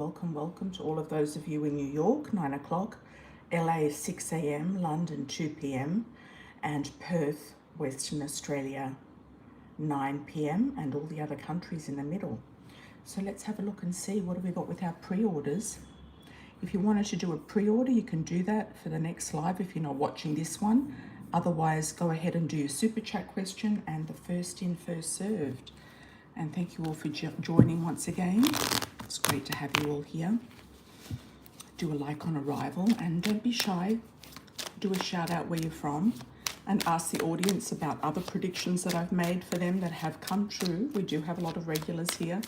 Welcome to all of those of you in New York, 9 o'clock, LA, 6 a.m., London, 2 p.m., and Perth, Western Australia, 9 p.m., and all the other countries in the middle. So let's have a look and see what have we got with our pre-orders. If you wanted to do a pre-order, you can do that for the next live if you're not watching this one. Otherwise, go ahead and do your super chat question and the first in, first served. And thank you all for joining once again. It's great to have you all here. Do a like on arrival and don't be shy. Do a shout out where you're from and ask the audience about other predictions that I've made for them that have come true. We do have a lot of regulars here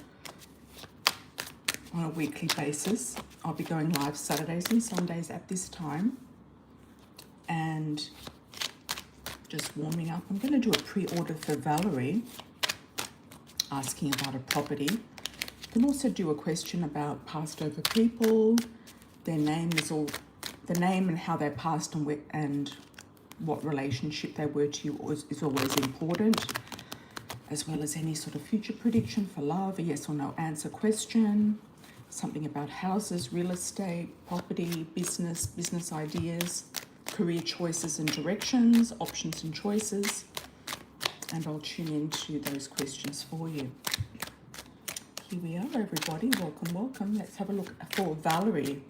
on a weekly basis. I'll be going live Saturdays and Sundays at this time. And just warming up. I'm going to do a pre-order for Valerie, asking about a property. You can also do a question about passed over people. Their name and how they passed and what relationship they were to you is always important, as well as any sort of future prediction for love, a yes or no answer question, something about houses, real estate, property, business ideas, career choices and directions, options and choices. And I'll tune into those questions for you. Here we are, everybody. Welcome. Let's have a look for Valerie.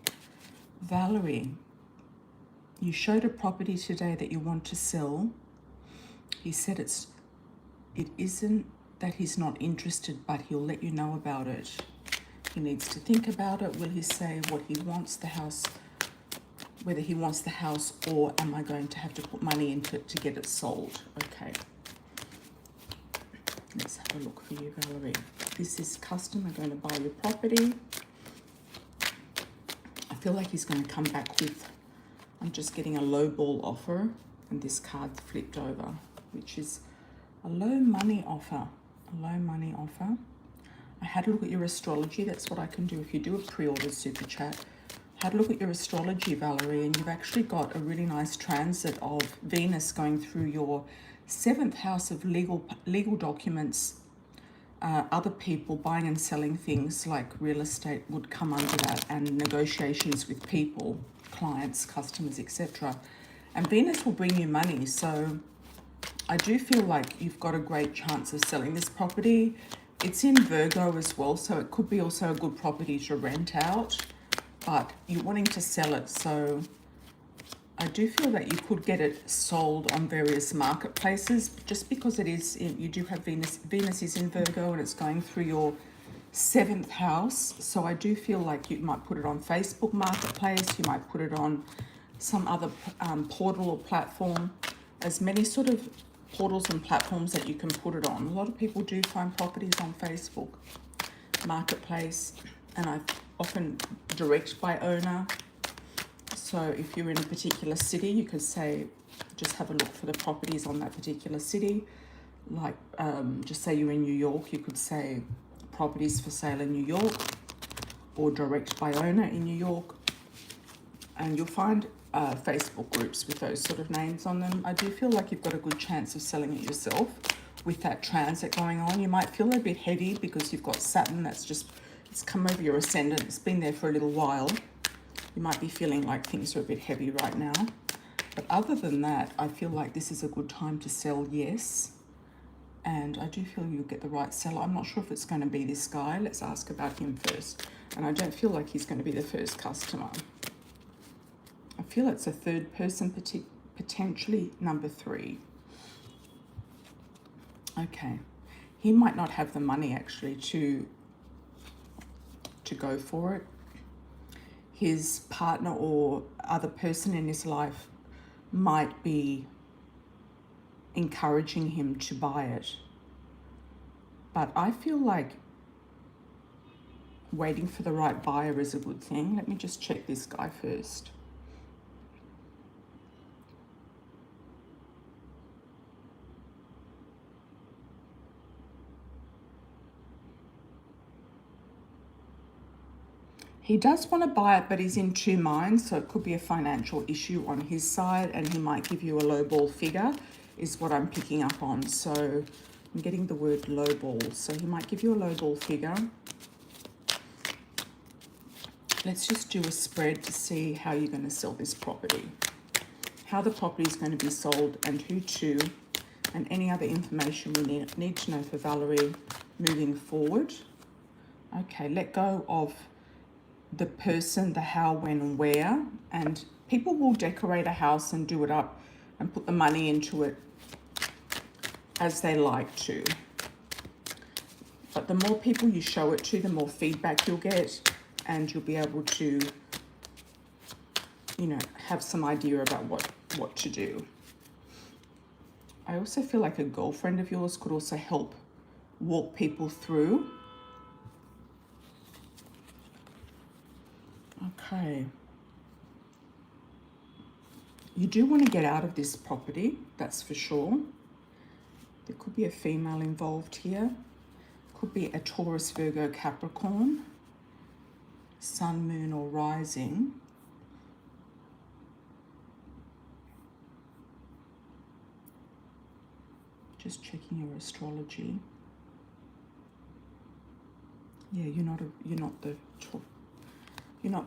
Valerie, you showed a property today that you want to sell. He said it isn't that he's not interested, but he'll let you know about it. He needs to think about it. Will he say what he wants the house, whether he wants the house, or am I going to have to put money into it to get it sold? Okay. Let's have a look for you, Valerie. This is customer going to buy your property. I feel like he's going to come back with, I'm just getting a low ball offer, and this card flipped over, which is a low money offer. A low money offer. I had a look at your astrology. That's what I can do if you do a pre-order super chat. I had a look at your astrology, Valerie, and you've actually got a really nice transit of Venus going through your 7th house of legal documents. Other people buying and selling things like real estate would come under that, and negotiations with people, clients, customers, etc. And Venus will bring you money. So I do feel like you've got a great chance of selling this property. It's in Virgo as well, so it could be also a good property to rent out, but you're wanting to sell it. So I do feel that you could get it sold on various marketplaces, just because it is, you do have Venus is in Virgo and it's going through your 7th house. So I do feel like you might put it on Facebook Marketplace, you might put it on some other portal or platform. As many sort of portals and platforms that you can put it on. A lot of people do find properties on Facebook Marketplace, and I often direct by owner. So if you're in a particular city, you could say, just have a look for the properties on that particular city. Like, just say you're in New York, you could say properties for sale in New York, or direct by owner in New York. And you'll find Facebook groups with those sort of names on them. I do feel like you've got a good chance of selling it yourself with that transit going on. You might feel a bit heady because you've got Saturn it's come over your ascendant. It's been there for a little while. You might be feeling like things are a bit heavy right now. But other than that, I feel like this is a good time to sell, yes. And I do feel you'll get the right seller. I'm not sure if it's going to be this guy. Let's ask about him first. And I don't feel like he's going to be the first customer. I feel it's a third person, potentially number 3. Okay. He might not have the money actually to go for it. His partner or other person in his life might be encouraging him to buy it. But I feel like waiting for the right buyer is a good thing. Let me just check this guy first. He does want to buy it, but he's in 2 minds, so it could be a financial issue on his side, and he might give you a lowball figure, is what I'm picking up on. So I'm getting the word lowball. So he might give you a lowball figure. let's just do a spread to see how you're going to sell this property, how the property is going to be sold and who to, and any other information we need to know for Valerie moving forward. Okay, let go of the person, the how, when, and where, and people will decorate a house and do it up and put the money into it as they like to. But the more people you show it to, the more feedback you'll get, and you'll be able to, you know, have some idea about what to do. I also feel like a girlfriend of yours could also help walk people through. Okay. You do want to get out of this property, that's for sure. There could be a female involved here. Could be a Taurus, Virgo, Capricorn, sun, moon, or rising. Just checking your astrology. Yeah, you're not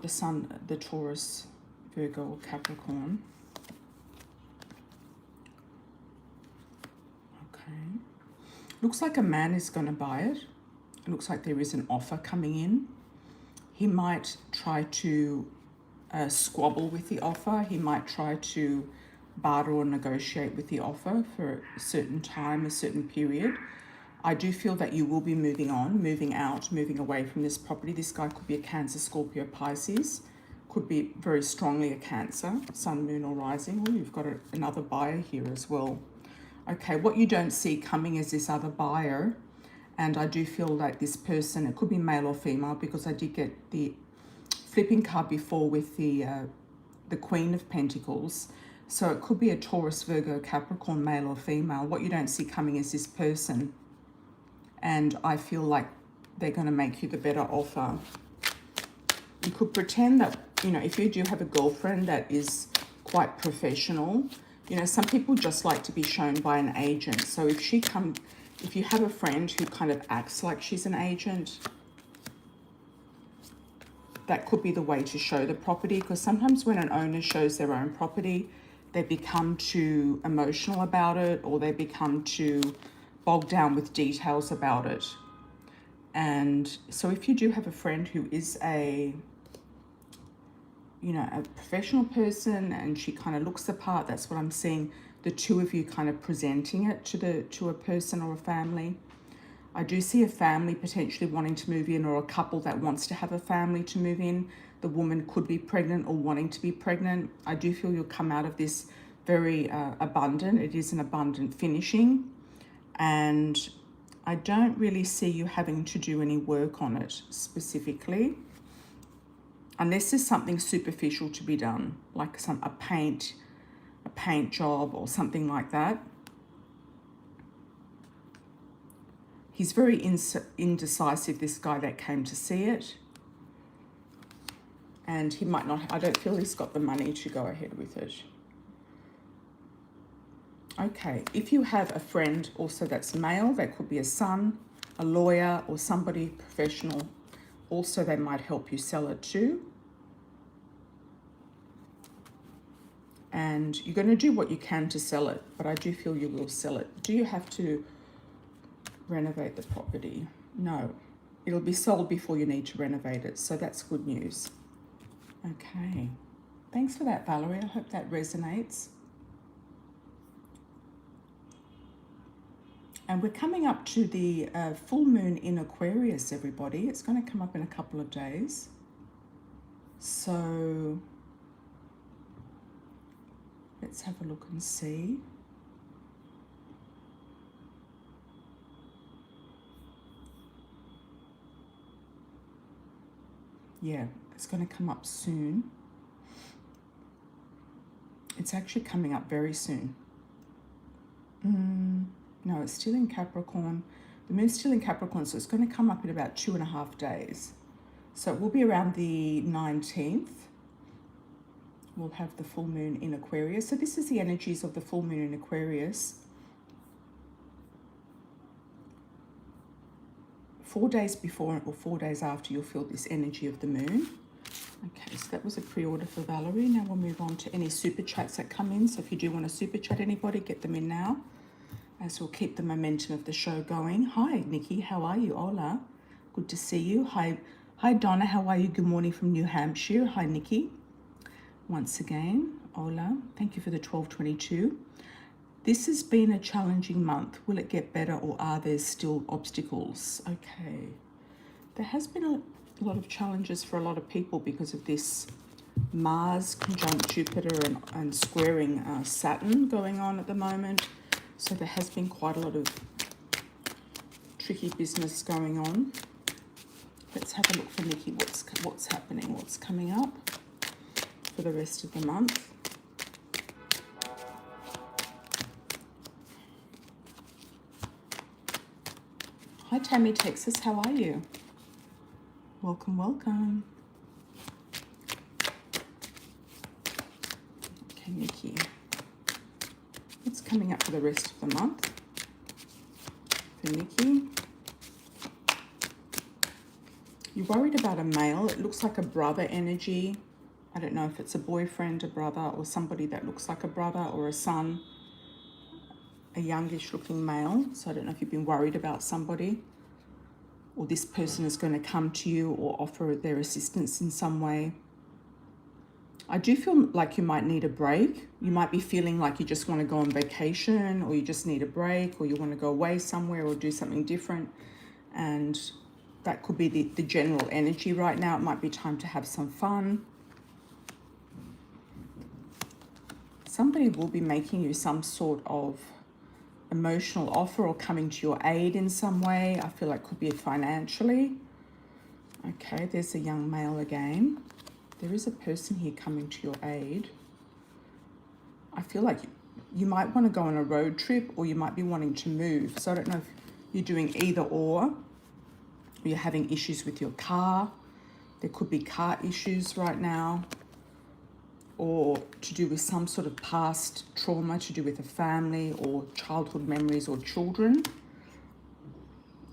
the sun, the Taurus, Virgo, or Capricorn. Okay. Looks like a man is going to buy it. It looks like there is an offer coming in. He might try to squabble with the offer. He might try to barter or negotiate with the offer for a certain time, a certain period. I do feel that you will be moving on, moving out, moving away from this property. This guy could be a Cancer, Scorpio, Pisces. Could be very strongly a Cancer, sun, moon, or rising. Oh, you've got another buyer here as well. Okay, what you don't see coming is this other buyer. And I do feel like this person, it could be male or female, because I did get the flipping card before with the Queen of Pentacles. So it could be a Taurus, Virgo, Capricorn, male or female. What you don't see coming is this person. And I feel like they're going to make you the better offer. You could pretend that, you know, if you do have a girlfriend that is quite professional, you know, some people just like to be shown by an agent. So if you have a friend who kind of acts like she's an agent, that could be the way to show the property. Because sometimes when an owner shows their own property, they become too emotional about it, or they become too bogged down with details about it. And so if you do have a friend who is a professional person and she kind of looks the part, that's what I'm seeing, the two of you kind of presenting it to a person or a family. I do see a family potentially wanting to move in, or a couple that wants to have a family to move in. The woman could be pregnant or wanting to be pregnant. I do feel you'll come out of this very abundant. It is an abundant finishing. And I don't really see you having to do any work on it specifically, unless there's something superficial to be done, like a paint job or something like that. He's very indecisive, this guy that came to see it. And he might not, I don't feel he's got the money to go ahead with it. Okay, if you have a friend also that's male, that could be a son, a lawyer, or somebody professional, also they might help you sell it too. And you're going to do what you can to sell it, but I do feel you will sell it. Do you have to renovate the property? No, it'll be sold before you need to renovate it, so that's good news. Okay, thanks for that, Valerie. I hope that resonates. And we're coming up to the full moon in Aquarius, everybody. It's going to come up in a couple of days. So let's have a look and see. Yeah, it's going to come up soon. It's actually coming up very soon. No, it's still in Capricorn. The moon's still in Capricorn, so it's going to come up in about 2.5 days. So it will be around the 19th. We'll have the full moon in Aquarius. So this is the energies of the full moon in Aquarius. 4 days before or 4 days after, you'll feel this energy of the moon. Okay, so that was a pre-order for Valerie. Now we'll move on to any super chats that come in. So if you do want to super chat anybody, get them in now, as we'll keep the momentum of the show going. Hi, Nikki. How are you? Hola. Good to see you. Hi, Donna. How are you? Good morning from New Hampshire. Hi, Nikki. Once again, hola. Thank you for the 1222. This has been a challenging month. Will it get better, or are there still obstacles? Okay. There has been a lot of challenges for a lot of people because of this Mars conjunct Jupiter and squaring Saturn going on at the moment. So there has been quite a lot of tricky business going on. Let's have a look for Nikki. What's happening? What's coming up for the rest of the month? Hi, Tammy, Texas. How are you? Welcome, welcome. Okay, Nikki. What's coming up for the rest of the month for Nikki? You're worried about a male. It looks like a brother energy. I don't know if it's a boyfriend, a brother, or somebody that looks like a brother, or a son, a youngish looking male. So I don't know if you've been worried about somebody, or this person is going to come to you or offer their assistance in some way. I do feel like you might need a break. You might be feeling like you just want to go on vacation, or you just need a break, or you want to go away somewhere or do something different. And that could be the general energy right now. It might be time to have some fun. Somebody will be making you some sort of emotional offer or coming to your aid in some way. I feel like it could be financially. Okay, there's a young male again. There is a person here coming to your aid. I feel like you might want to go on a road trip, or you might be wanting to move. So I don't know if you're doing either or you're having issues with your car. There could be car issues right now, or to do with some sort of past trauma, to do with a family or childhood memories or children.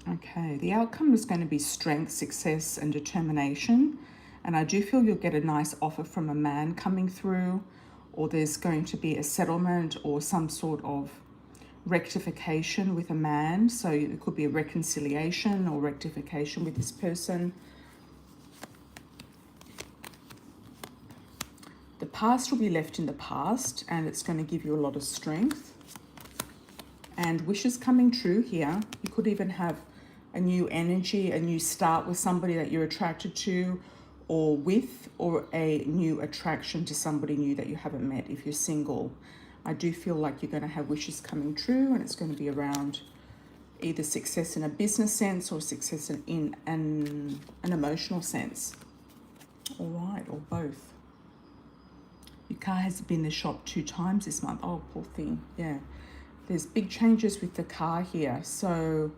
Okay, the outcome is going to be strength, success, and determination. And I do feel you'll get a nice offer from a man coming through, or there's going to be a settlement or some sort of rectification with a man. So it could be a reconciliation or rectification with this person. The past will be left in the past, and it's going to give you a lot of strength. And wishes coming true here. You could even have a new energy, a new start with somebody that you're attracted to, or with, or a new attraction to somebody new that you haven't met if you're single. I do feel like you're going to have wishes coming true, and it's going to be around either success in a business sense or success in an emotional sense. All right, or both. Your car has been in the shop 2 times this month. Oh, poor thing. Yeah. There's big changes with the car here. So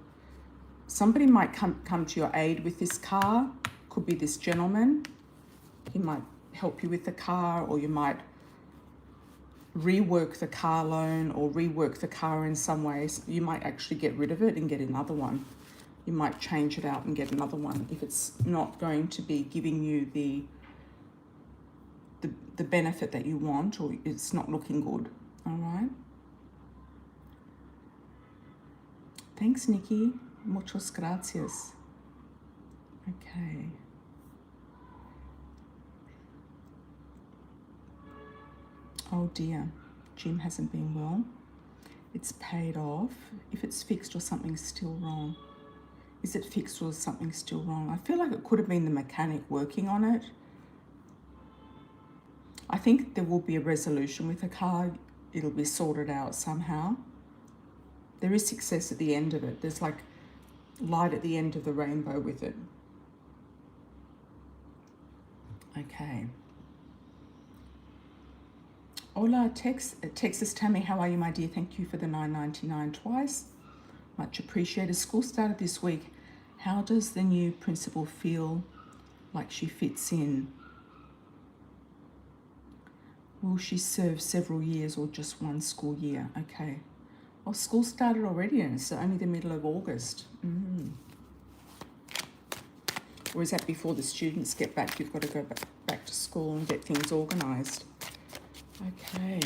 somebody might come to your aid with this car. Could be this gentleman. He might help you with the car, or you might rework the car loan or rework the car in some ways. You might actually get rid of it and get another one. You might change it out and get another one if it's not going to be giving you the benefit that you want, or it's not looking good. All right. Thanks, Nikki. Muchas gracias. Okay. Oh dear, Jim hasn't been well. It's paid off. If it's fixed or something's still wrong. Is it fixed or something still wrong? I feel like it could have been the mechanic working on it. I think there will be a resolution with the car. It'll be sorted out somehow. There is success at the end of it. There's like light at the end of the rainbow with it. Okay. Hola, Texas Tammy. How are you, my dear? Thank you for the $9.99 twice. Much appreciated. School started this week. How does the new principal feel like she fits in? Will she serve several years or just one school year? Okay. Well, school started already, and it's only the middle of August. Or is that before the students get back? You've got to go back to school and get things organised. Okay.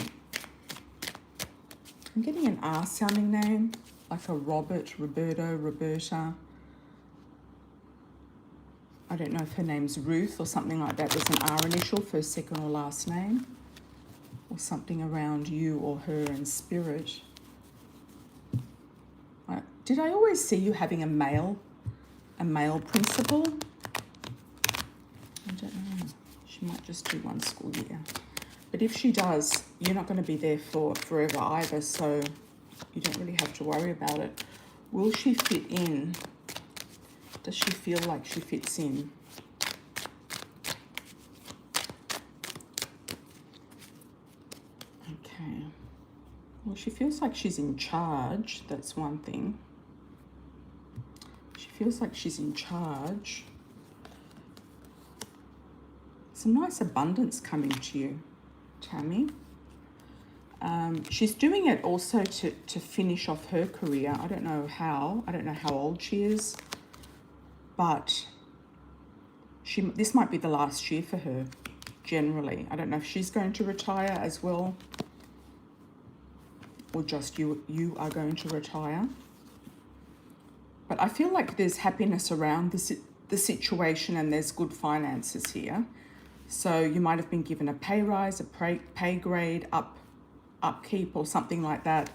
I'm getting an R sounding name, like a Robert, Roberto, Roberta. I don't know if her name's Ruth or something like that. There's an R initial, first, second or last name. Or something around you or her in spirit. Did I always see you having a male principal? I don't know. She might just do one school year. But if she does, you're not going to be there for forever either, so you don't really have to worry about it. Will she fit in? Does she feel like she fits in? Okay. Well, she feels like she's in charge. That's one thing. She feels like she's in charge. Some nice abundance coming to you, Tammy. She's doing it also to finish off her career. I don't know how. I don't know how old she is. But this might be the last year for her, generally. I don't know if she's going to retire as well. Or just you are going to retire. But I feel like there's happiness around the situation and there's good finances here. So you might have been given a pay rise, a pay grade, upkeep or something like that.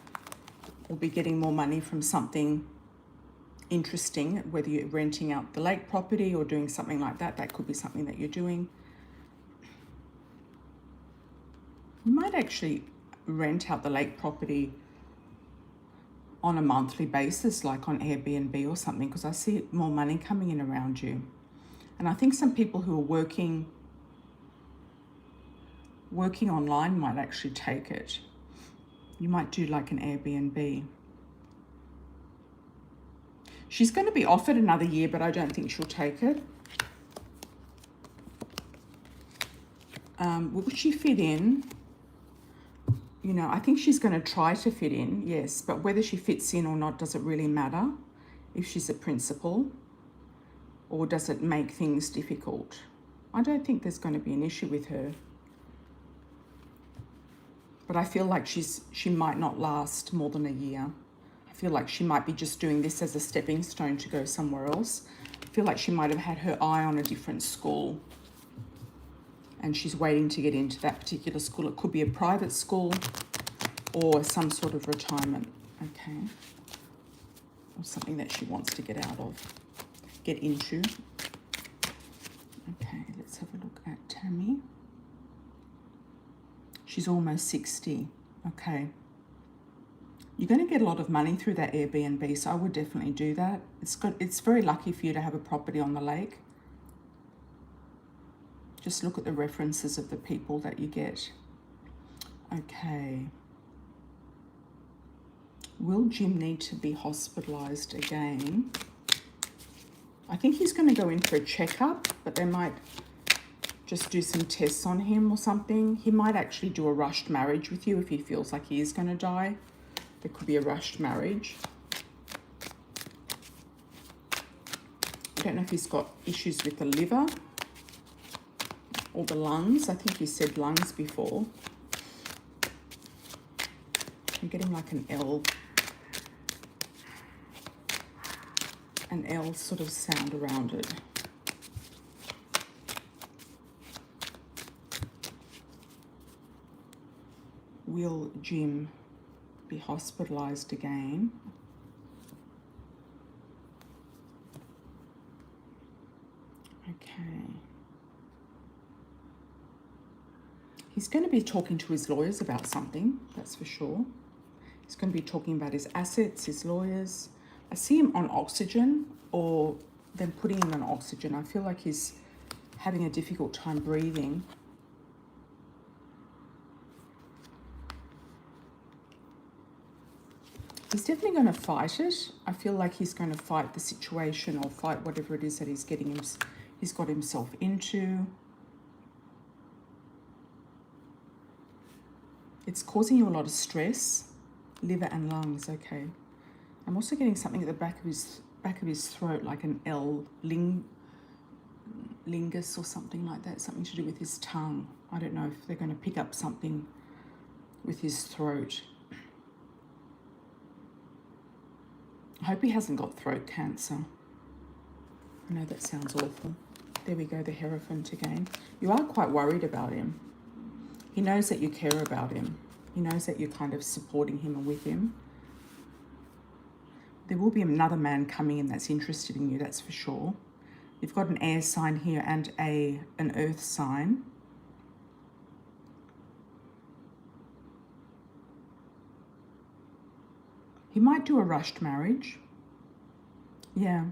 Or be getting more money from something interesting, whether you're renting out the lake property or doing something like that. That could be something that you're doing. You might actually rent out the lake property on a monthly basis, like on Airbnb or something, because I see more money coming in around you. And I think some people who are working online might actually take it. You might do like an Airbnb. She's going to be offered another year, but I don't think she'll take it. Will she fit in? You know, I think she's going to try to fit in, yes, but whether she fits in or not, does it really matter if she's a principal? Or does it make things difficult? I don't think there's going to be an issue with her. But I feel like she might not last more than a year. I feel like she might be just doing this as a stepping stone to go somewhere else. I feel like she might have had her eye on a different school and she's waiting to get into that particular school. It could be a private school or some sort of retirement, okay? Or something that she wants to get out of, get into. Okay, let's have a look at Tammy. She's almost 60, okay. You're going to get a lot of money through that Airbnb, so I would definitely do that. It's very lucky for you to have a property on the lake. Just look at the references of the people that you get. Okay. Will Jim need to be hospitalized again? I think he's going to go in for a checkup, but they might just do some tests on him or something. He might actually do a rushed marriage with you if he feels like he is going to die. There could be a rushed marriage. I don't know if he's got issues with the liver or the lungs. I think you said lungs before. I'm getting like an L sort of sound around it. Will Jim be hospitalized again? Okay. He's going to be talking to his lawyers about something, that's for sure. He's going to be talking about his assets, his lawyers. I see him on oxygen or them putting him on oxygen. I feel like he's having a difficult time breathing. He's definitely going to fight it. I feel like he's going to fight the situation or fight whatever it is that he's got himself into. It's causing you a lot of stress. Liver and lungs, okay. I'm also getting something at the back of his throat, like an L, lingus or something like that, something to do with his tongue. I don't know if they're going to pick up something with his throat. I hope he hasn't got throat cancer. I know that sounds awful. There we go, the Hierophant again. You are quite worried about him. He knows that you care about him. He knows that you're kind of supporting him and with him. There will be another man coming in that's interested in you, that's for sure. You've got an air sign here and an earth sign. He might do a rushed marriage. Yeah,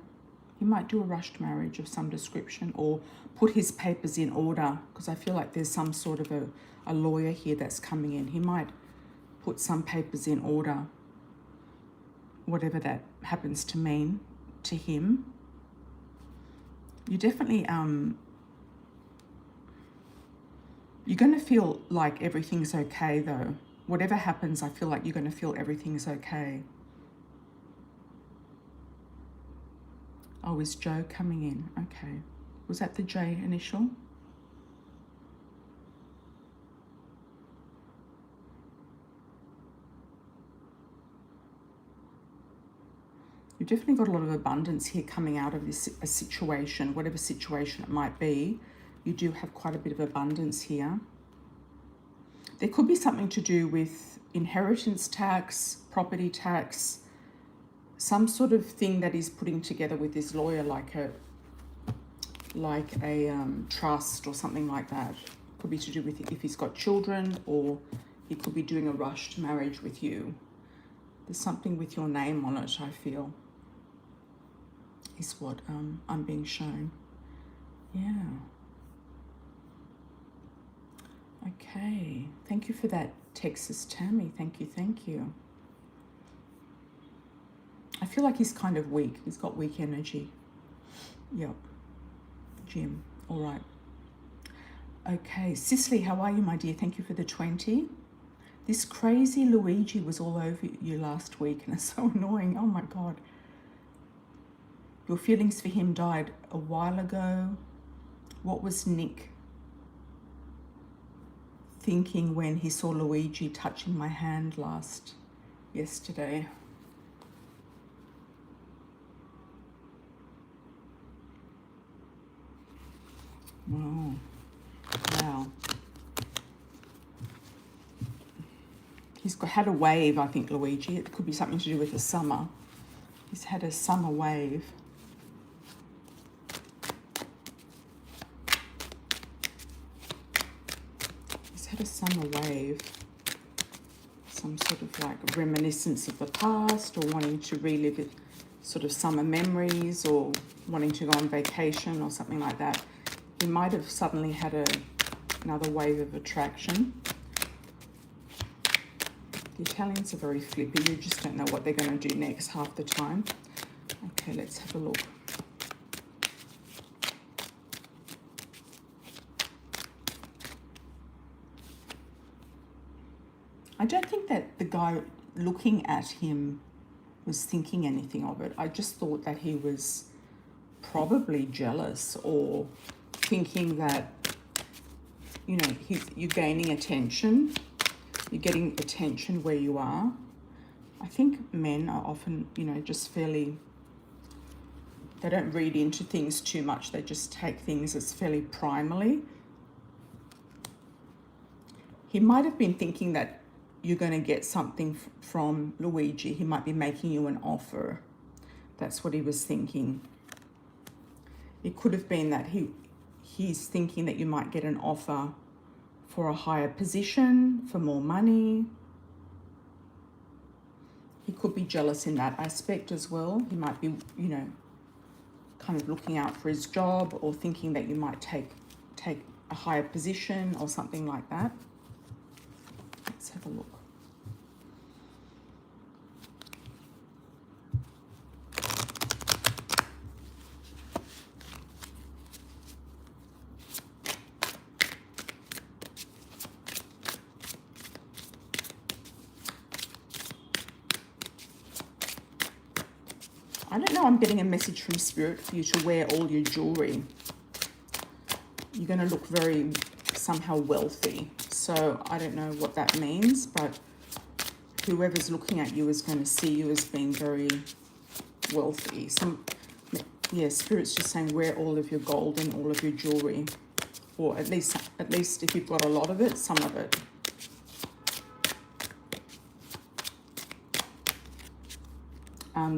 he might do a rushed marriage of some description, or put his papers in order, because I feel like there's some sort of a lawyer here that's coming in. He might put some papers in order, whatever that happens to mean to him. You definitely, you're going to feel like everything's okay though. Whatever happens, I feel like you're going to feel everything's okay. Oh, is Joe coming in? Okay. Was that the J initial? You've definitely got a lot of abundance here coming out of this a situation, whatever situation it might be. You do have quite a bit of abundance here. There could be something to do with inheritance tax, property tax, some sort of thing that he's putting together with his lawyer, like a trust or something like that. Could be to do with if he's got children, or he could be doing a rushed marriage with you. There's something with your name on it, I feel, is what I'm being shown. Yeah. Okay. Thank you for that, Texas Tammy. Thank you, thank you. I feel like he's kind of weak. He's got weak energy. Yep. Jim. All right. Okay. Cicely, how are you, my dear? Thank you for the 20. This crazy Luigi was all over you last week, and it's so annoying. Oh, my God. Your feelings for him died a while ago. What was Nick thinking when he saw Luigi touching my hand yesterday? Oh, wow. He's had a wave, I think, Luigi. It could be something to do with the summer. He's had a summer wave. He's had a summer wave. Some sort of like reminiscence of the past, or wanting to relive it, sort of summer memories, or wanting to go on vacation or something like that. He might have suddenly had another wave of attraction. The Italians are very flippy. You just don't know what they're going to do next half the time. Okay, let's have a look. I don't think that the guy looking at him was thinking anything of it. I just thought that he was probably jealous, or thinking that, you know, you're gaining attention. You're getting attention where you are. I think men are often, you know, just fairly, they don't read into things too much. They just take things as fairly primally. He might have been thinking that you're going to get something from Luigi. He might be making you an offer. That's what he was thinking. It could have been that he's thinking that you might get an offer for a higher position, for more money. He could be jealous in that aspect as well. He might be, you know, kind of looking out for his job, or thinking that you might take a higher position or something like that. Let's have a look. I don't know, I'm getting a message from Spirit for you to wear all your jewelry. You're going to look very somehow wealthy. So I don't know what that means, but whoever's looking at you is going to see you as being very wealthy. Yeah, Spirit's just saying wear all of your gold and all of your jewelry, or at least if you've got a lot of it, some of it.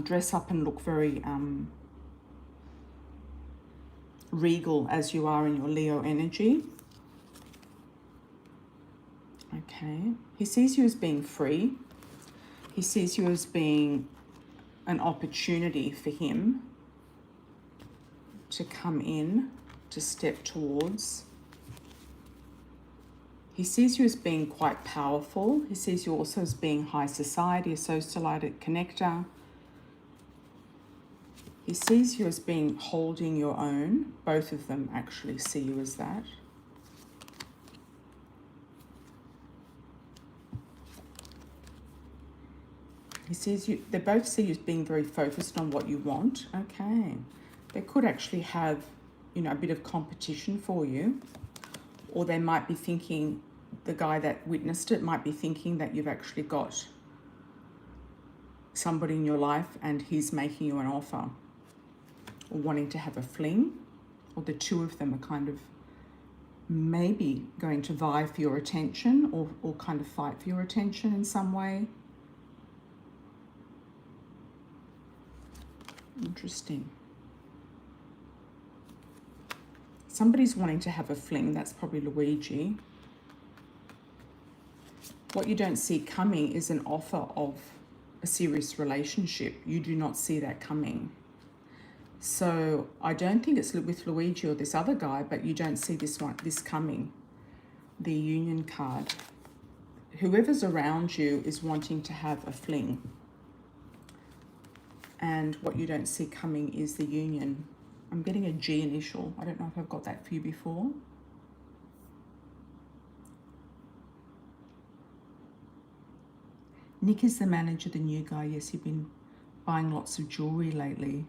Dress up and look very regal as you are in your Leo energy. Okay. He sees you as being free. He sees you as being an opportunity for him to come in, to step towards. He sees you as being quite powerful. He sees you also as being high society, a socialite connector. He sees you as being holding your own. Both of them actually see you as that. He sees you, they both see you as being very focused on what you want. Okay. They could actually have, you know, a bit of competition for you. Or they might be thinking, the guy that witnessed it might be thinking that you've actually got somebody in your life and he's making you an offer. Or wanting to have a fling. Or the two of them are kind of maybe going to vie for your attention or kind of fight for your attention in some way. Interesting. Somebody's wanting to have a fling. That's probably Luigi. What you don't see coming is an offer of a serious relationship. You do not see that coming. So I don't think it's with Luigi or this other guy, but you don't see this coming. The Union card. Whoever's around you is wanting to have a fling. And what you don't see coming is the Union. I'm getting a G initial. I don't know if I've got that for you before. Nick is the manager, the new guy. Yes, you've been buying lots of jewelry lately.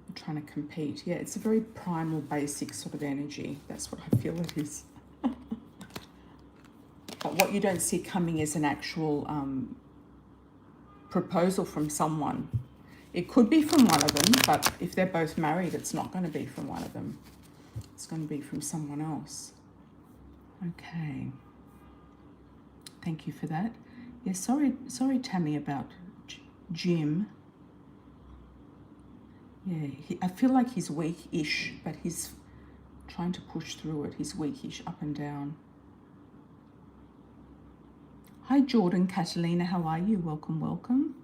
You're trying to compete. Yeah, it's a very primal, basic sort of energy. That's what I feel it is. But what you don't see coming is an actual proposal from someone. It could be from one of them, but if they're both married, it's not going to be from one of them. It's going to be from someone else. Okay. Thank you for that. Yeah, sorry, Tammy, about Jim. Yeah, I feel like he's weak-ish, but he's trying to push through it. He's weak-ish, up and down. Hi, Jordan, Catalina, how are you? Welcome, welcome.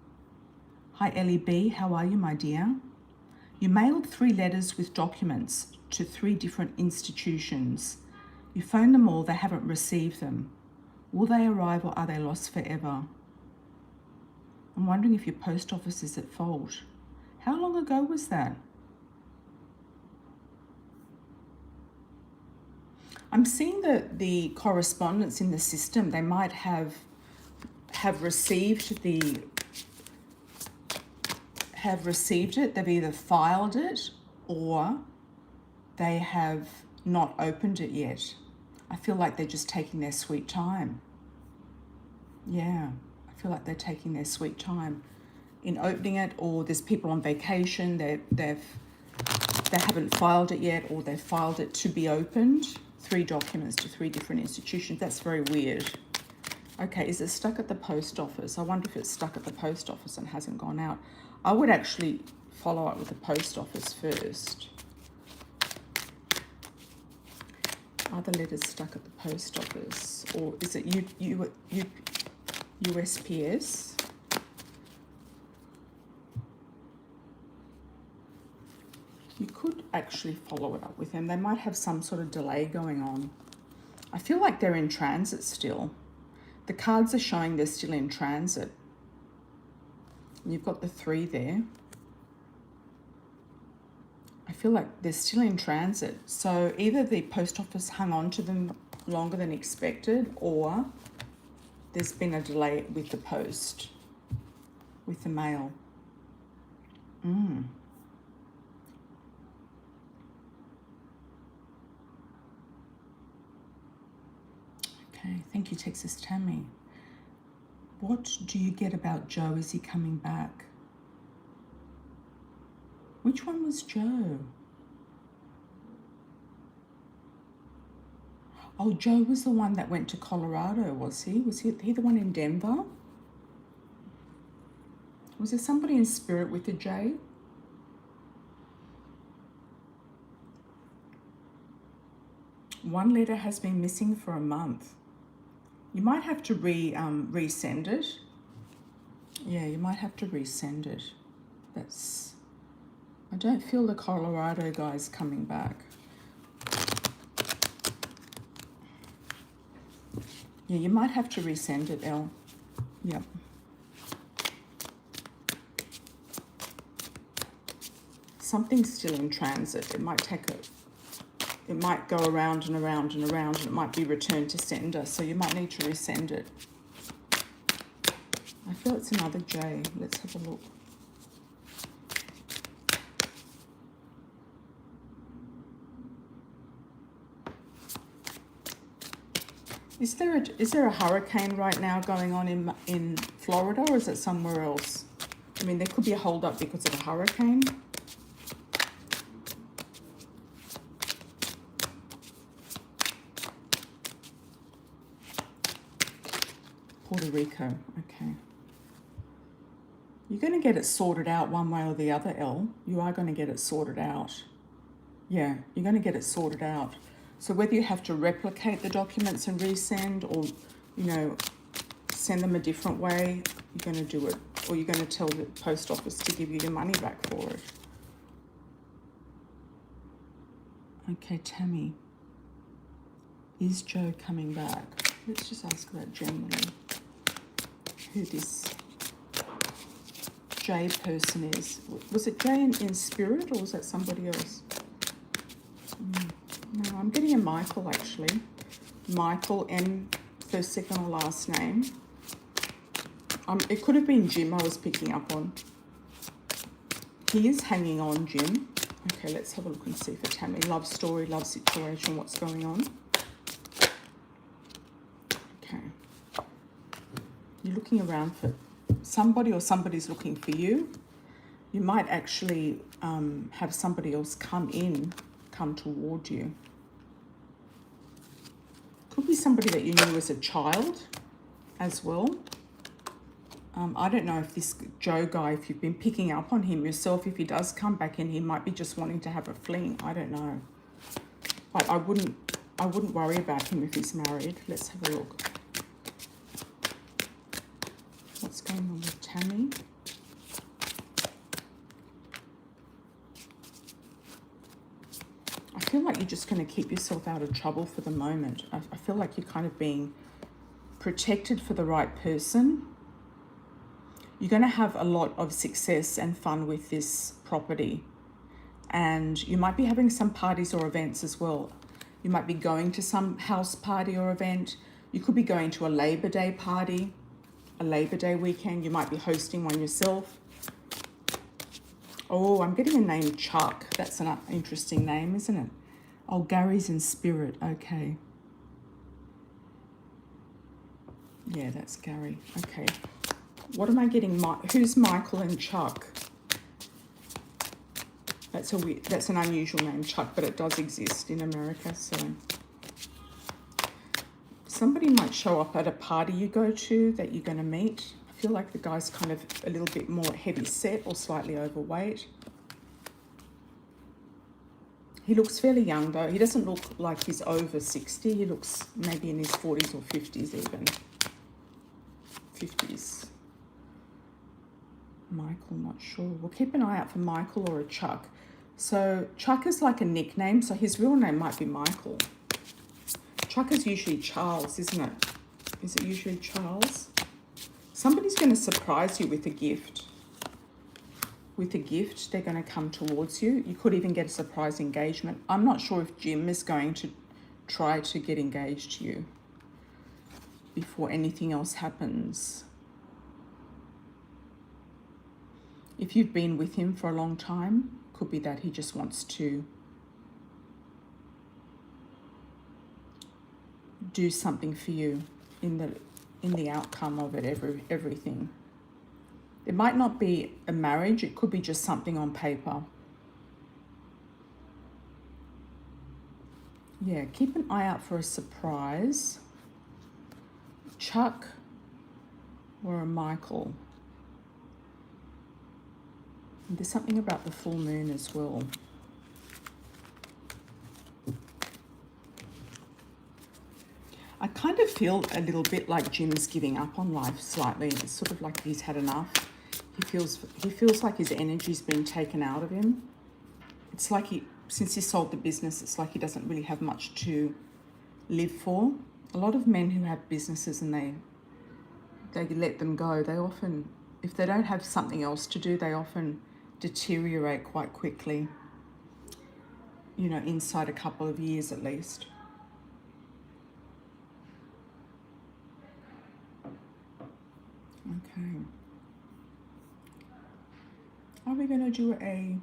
Hi, Ellie B, how are you, my dear? You mailed 3 letters with documents to 3 different institutions. You phoned them all, they haven't received them. Will they arrive or are they lost forever? I'm wondering if your post office is at fault. How long ago was that? I'm seeing the correspondence in the system. They might have received it. They've either filed it or they have not opened it yet. I feel like they're just taking their sweet time. Yeah, I feel like they're taking their sweet time in opening it, or there's people on vacation, they haven't filed it yet, or they've filed it to be opened. 3 documents to 3 different institutions. That's very weird. Okay, is it stuck at the post office? I wonder if it's stuck at the post office and hasn't gone out. I would actually follow up with the post office first. Are the letters stuck at the post office? Or is it USPS? You could actually follow it up with them. They might have some sort of delay going on. I feel like they're in transit still. The cards are showing they're still in transit. And you've got the 3 there. I feel like they're still in transit. So either the post office hung on to them longer than expected, or there's been a delay with the post, with the mail. Okay, thank you, Texas Tammy. What do you get about Joe? Is he coming back? Which one was Joe? Oh, Joe was the one that went to Colorado, was he? Was he the one in Denver? Was there somebody in spirit with a J? One letter has been missing for a month. You might have to resend it. Yeah, you might have to resend it. I don't feel the Colorado guy's coming back. Yeah, you might have to resend it, Elle. Yep. Something's still in transit. It might go around and around and around, and it might be returned to sender, so you might need to resend it. I feel it's another J. Let's have a look. Is there a hurricane right now going on in Florida, or is it somewhere else? I mean, there could be a hold-up because of a hurricane. Puerto Rico, okay. You're going to get it sorted out one way or the other, Elle. You are going to get it sorted out. Yeah, you're going to get it sorted out. So whether you have to replicate the documents and resend, or, you know, send them a different way, you're going to do it. Or you're going to tell the post office to give you your money back for it. Okay, Tammy. Is Joe coming back? Let's just ask that generally. Who this J person is. Was it J in spirit, or was that somebody else? No, I'm getting a Michael, actually. Michael, M, first, second, or last name. It could have been Jim I was picking up on. He is hanging on, Jim. Okay, let's have a look and see for Tammy. Love story, love situation, what's going on. Okay. You're looking around for somebody, or somebody's looking for you. You might actually have somebody else come toward you. Could be somebody that you knew as a child as well. I don't know if this Joe guy, if you've been picking up on him yourself, if he does come back in, he might be just wanting to have a fling. I don't know. But I wouldn't worry about him if he's married. Let's have a look. What's going on with Tammy? I feel like you're just going to keep yourself out of trouble for the moment. I feel like you're kind of being protected for the right person. You're going to have a lot of success and fun with this property. And you might be having some parties or events as well. You might be going to some house party or event. You could be going to a Labor Day party, a Labor Day weekend. You might be hosting one yourself. Oh, I'm getting a name Chuck. That's an interesting name, isn't it? Oh, Gary's in spirit. Okay. Yeah, that's Gary. Okay. What am I getting? Who's Michael and Chuck? That's an unusual name, Chuck, but it does exist in America. So somebody might show up at a party you go to that you're going to meet. I feel like the guy's kind of a little bit more heavy set or slightly overweight. He looks fairly young though. He doesn't look like he's over 60. He looks maybe in his 40s or 50s even. 50s. Michael, not sure. We'll keep an eye out for Michael or a Chuck. So Chuck is like a nickname, so his real name might be Michael. Chuck is usually Charles, isn't it? Is it usually Charles? Somebody's going to surprise you with a gift. With a gift, they're going to come towards you. You could even get a surprise engagement. I'm not sure if Jim is going to try to get engaged to you before anything else happens. If you've been with him for a long time, could be that he just wants to do something for you in the outcome of it, everything. It might not be a marriage, it could be just something on paper. Yeah, keep an eye out for a surprise. Chuck or a Michael. And there's something about the full moon as well. I kind of feel a little bit like Jim's giving up on life slightly. It's sort of like he's had enough. He feels like his energy's been taken out of him. It's like since he sold the business, it's like he doesn't really have much to live for. A lot of men who have businesses and they let them go, they often, if they don't have something else to do, they often deteriorate quite quickly, you know, inside a couple of years at least. Okay. Are we going to do a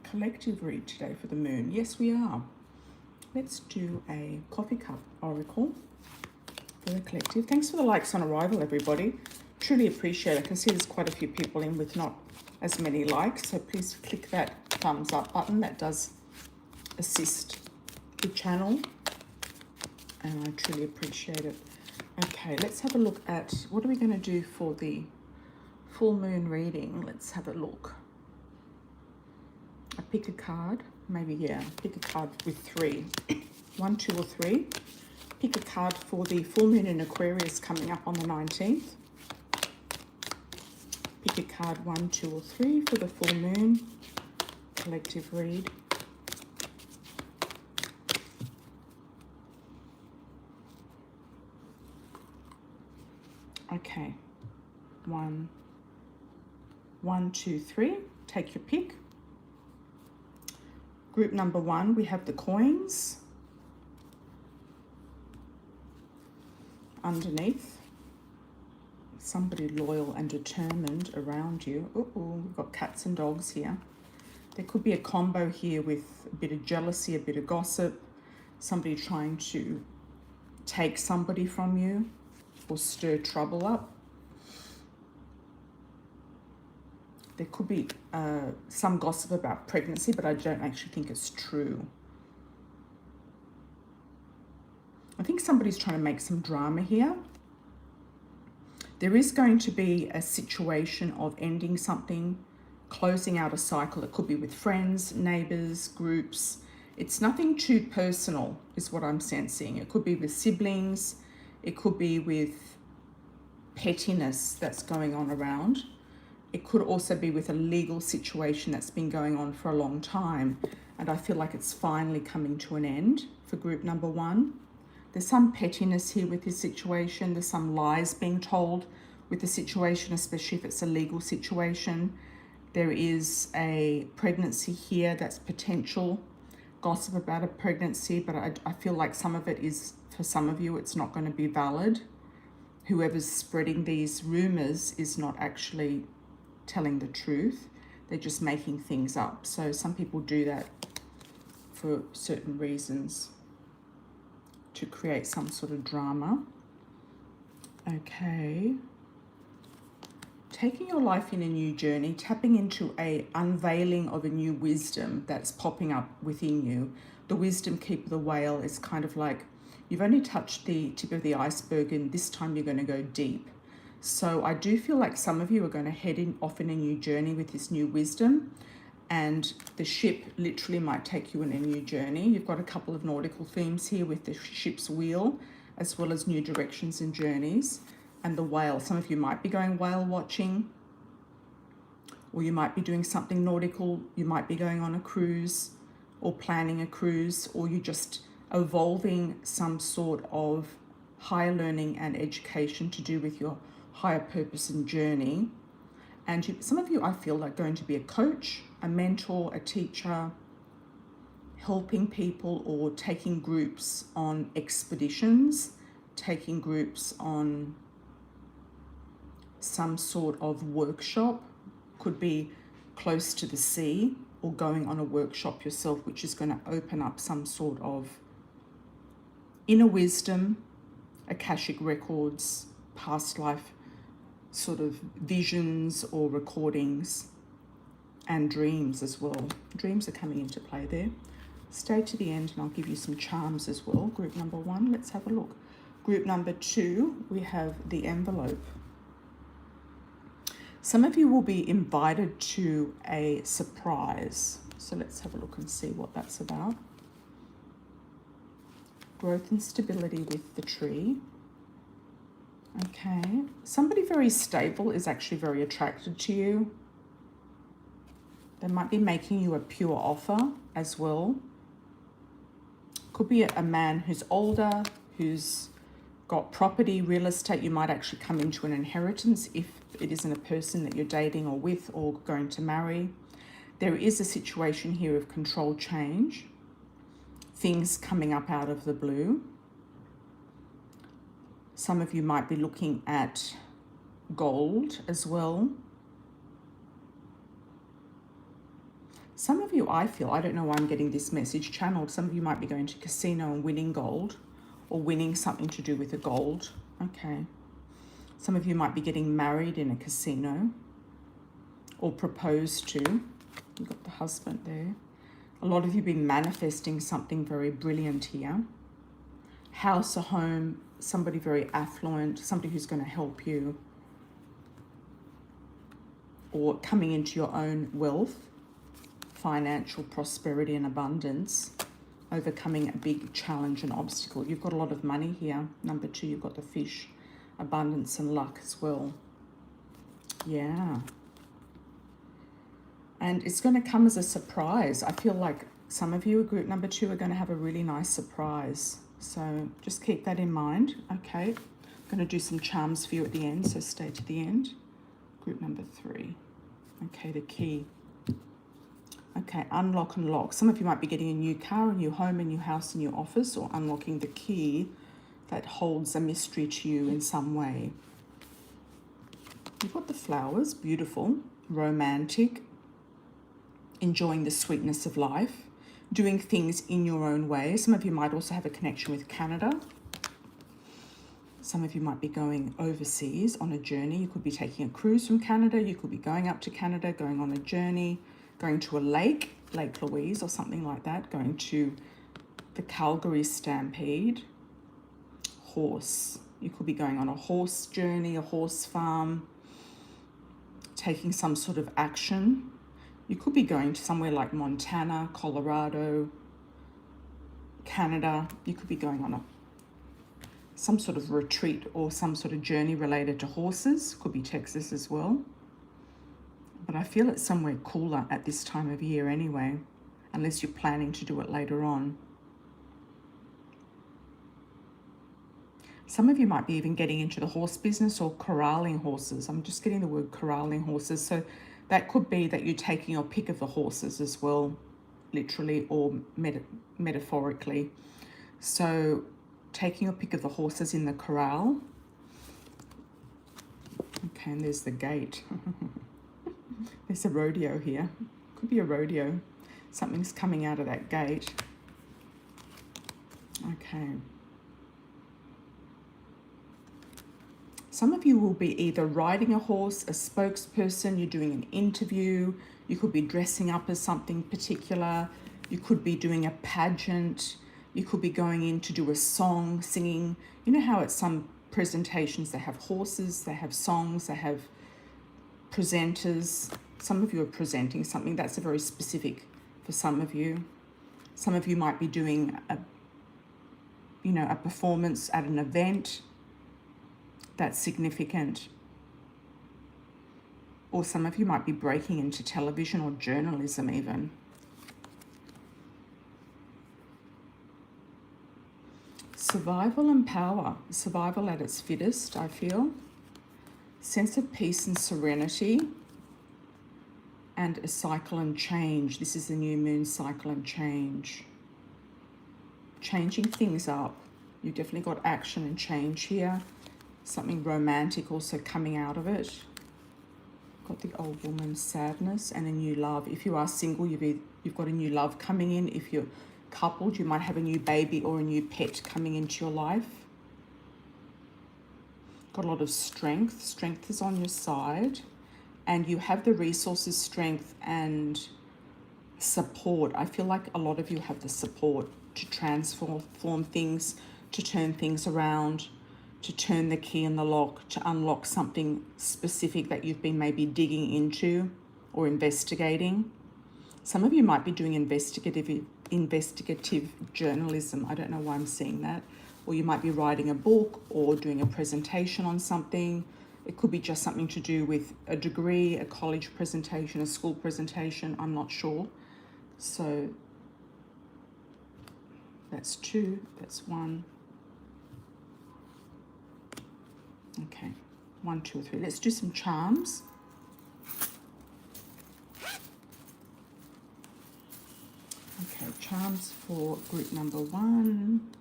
collective read today for the moon? Yes, we are. Let's do a coffee cup oracle for the collective. Thanks for the likes on arrival, everybody. Truly appreciate it. I can see there's quite a few people in with not as many likes, so please click that thumbs up button. That does assist the channel, and I truly appreciate it. Okay, let's have a look at what are we going to do for the full moon reading. Let's have a look. I pick a card, maybe, yeah, pick a card with 3. 1, 2 or 3. Pick a card for the full moon in Aquarius coming up on the 19th. Pick a card 1, 2 or 3 for the full moon collective read. Okay, 1, 2, 3. Take your pick. Group number 1, we have the coins. Underneath, somebody loyal and determined around you. We've got cats and dogs here. There could be a combo here with a bit of jealousy, a bit of gossip, somebody trying to take somebody from you or stir trouble up. There could be some gossip about pregnancy, but I don't actually think it's true. I think somebody's trying to make some drama here. There is going to be a situation of ending something, closing out a cycle. It could be with friends, neighbors, groups. It's nothing too personal, is what I'm sensing. It could be with siblings. It could be with pettiness that's going on around. It could also be with a legal situation that's been going on for a long time. And I feel like it's finally coming to an end for group number 1. There's some pettiness here with this situation. There's some lies being told with the situation, especially if it's a legal situation. There is a pregnancy here that's potential. Gossip about a pregnancy, but I feel like some of it is, for some of you, it's not going to be valid. Whoever's spreading these rumors is not actually telling the truth. They're just making things up. So some people do that for certain reasons, to create some sort of drama. Okay. Taking your life in a new journey, tapping into a unveiling of a new wisdom that's popping up within you. The wisdom keeper, the whale, is kind of like you've only touched the tip of the iceberg, and this time you're going to go deep. So I do feel like some of you are going to head off in a new journey with this new wisdom, and the ship literally might take you in a new journey. You've got a couple of nautical themes here with the ship's wheel, as well as new directions and journeys. And the whale, some of you might be going whale watching, or you might be doing something nautical. You might be going on a cruise or planning a cruise, or you're just evolving some sort of higher learning and education to do with your higher purpose and journey. And some of you, I feel like, going to be a coach, a mentor, a teacher, helping people or taking groups on expeditions, taking groups on some sort of workshop. Could be close to the sea, or going on a workshop yourself, which is going to open up some sort of inner wisdom Akashic records, past life sort of visions or recordings, and dreams as well. Dreams are coming into play there. Stay to the end and I'll give you some charms as well. Group number 1, let's have a look. Group number 2, we have the envelope. Some of you will be invited to a surprise. So let's have a look and see what that's about. Growth and stability with the tree. Okay. Somebody very stable is actually very attracted to you. They might be making you a pure offer as well. Could be a man who's older, who's got property, real estate. You might actually come into an inheritance if it isn't a person that you're dating or with or going to marry. There is a situation here of control change. Things coming up out of the blue. Some of you might be looking at gold as well. Some of you, I feel, I don't know why I'm getting this message channeled. Some of you might be going to casino and winning gold or winning something to do with the gold. Okay. Some of you might be getting married in a casino or proposed to. You've got the husband there. A lot of you have been manifesting something very brilliant here. House, a home, somebody very affluent, somebody who's going to help you. Or coming into your own wealth, financial prosperity and abundance, overcoming a big challenge and obstacle. You've got a lot of money here. Number 2, you've got the fish, abundance and luck as well. Yeah. And it's going to come as a surprise. I feel like some of you, group number 2, are going to have a really nice surprise. So just keep that in mind. Okay. I'm going to do some charms for you at the end, so stay to the end. Group number 3. Okay, the key. Okay, unlock and lock. Some of you might be getting a new car, a new home, a new house, a new office, or unlocking the key that holds a mystery to you in some way. You've got the flowers, beautiful, romantic, enjoying the sweetness of life, doing things in your own way. Some of you might also have a connection with Canada. Some of you might be going overseas on a journey. You could be taking a cruise from Canada. You could be going up to Canada, going on a journey, going to a lake, Lake Louise or something like that, going to the Calgary Stampede. Horse. You could be going on a horse journey, a horse farm, taking some sort of action. You could be going to somewhere like Montana, Colorado, Canada. You could be going on some sort of retreat or some sort of journey related to horses. Could be Texas as well. But I feel it's somewhere cooler at this time of year anyway, unless you're planning to do it later on. Some of you might be even getting into the horse business or corralling horses. I'm just getting the word corralling horses. So that could be that you're taking your pick of the horses as well, literally or metaphorically. So taking your pick of the horses in the corral. Okay, and there's the gate. There's a rodeo here. Could be a rodeo. Something's coming out of that gate. Okay. Some of you will be either riding a horse, a spokesperson, you're doing an interview, you could be dressing up as something particular, you could be doing a pageant, you could be going in to do a song, singing. You know how at some presentations they have horses, they have songs, they have presenters. Some of you are presenting something that's a very specific for some of you. Some of you might be doing a performance at an event that's significant. Or some of you might be breaking into television or journalism even. Survival and power. Survival at its fittest, I feel. Sense of peace and serenity. And a cycle and change. This is the new moon cycle and change. Changing things up. You've definitely got action and change here. Something romantic also coming out of it. Got the old woman's sadness and a new love. If you are single, you've got a new love coming in. If you're coupled, you might have a new baby or a new pet coming into your life. Got a lot of strength. Strength is on your side. And you have the resources, strength, and support. I feel like a lot of you have the support to transform things, to turn things around, to turn the key in the lock, to unlock something specific that you've been maybe digging into or investigating. Some of you might be doing investigative journalism. I don't know why I'm saying that. Or you might be writing a book or doing a presentation on something. It could be just something to do with a degree, a college presentation, a school presentation. I'm not sure. So that's 2, that's 1. Okay, 1, 2, 3. Let's do some charms. Okay, charms for group number 1.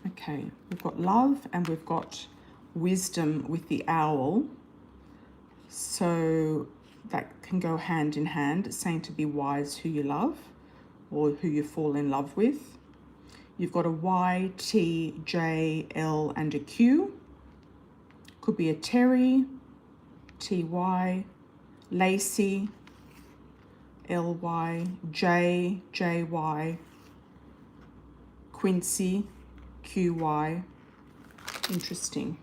Okay, we've got love and we've got wisdom with the owl. So that can go hand in hand. It's saying to be wise who you love or who you fall in love with. You've got a Y, T, J, L, and a Q. Could be a Terry, T-Y, Lacey, L-Y, J, J-Y, Quincy, Q-Y. Interesting.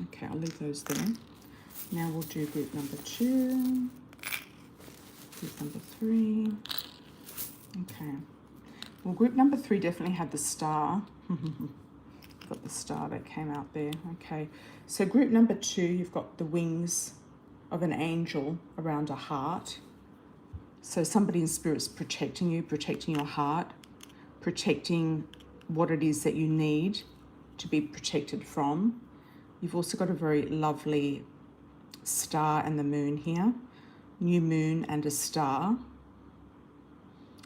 Okay, I'll leave those there. Now we'll do group number 2, group number 3. Okay. Well, group number 3 definitely had the star. Got the star that came out there. Okay. So group number 2, you've got the wings of an angel around a heart. So somebody in spirit's protecting you, protecting your heart, protecting what it is that you need to be protected from. You've also got a very lovely star and the moon here. New moon and a star.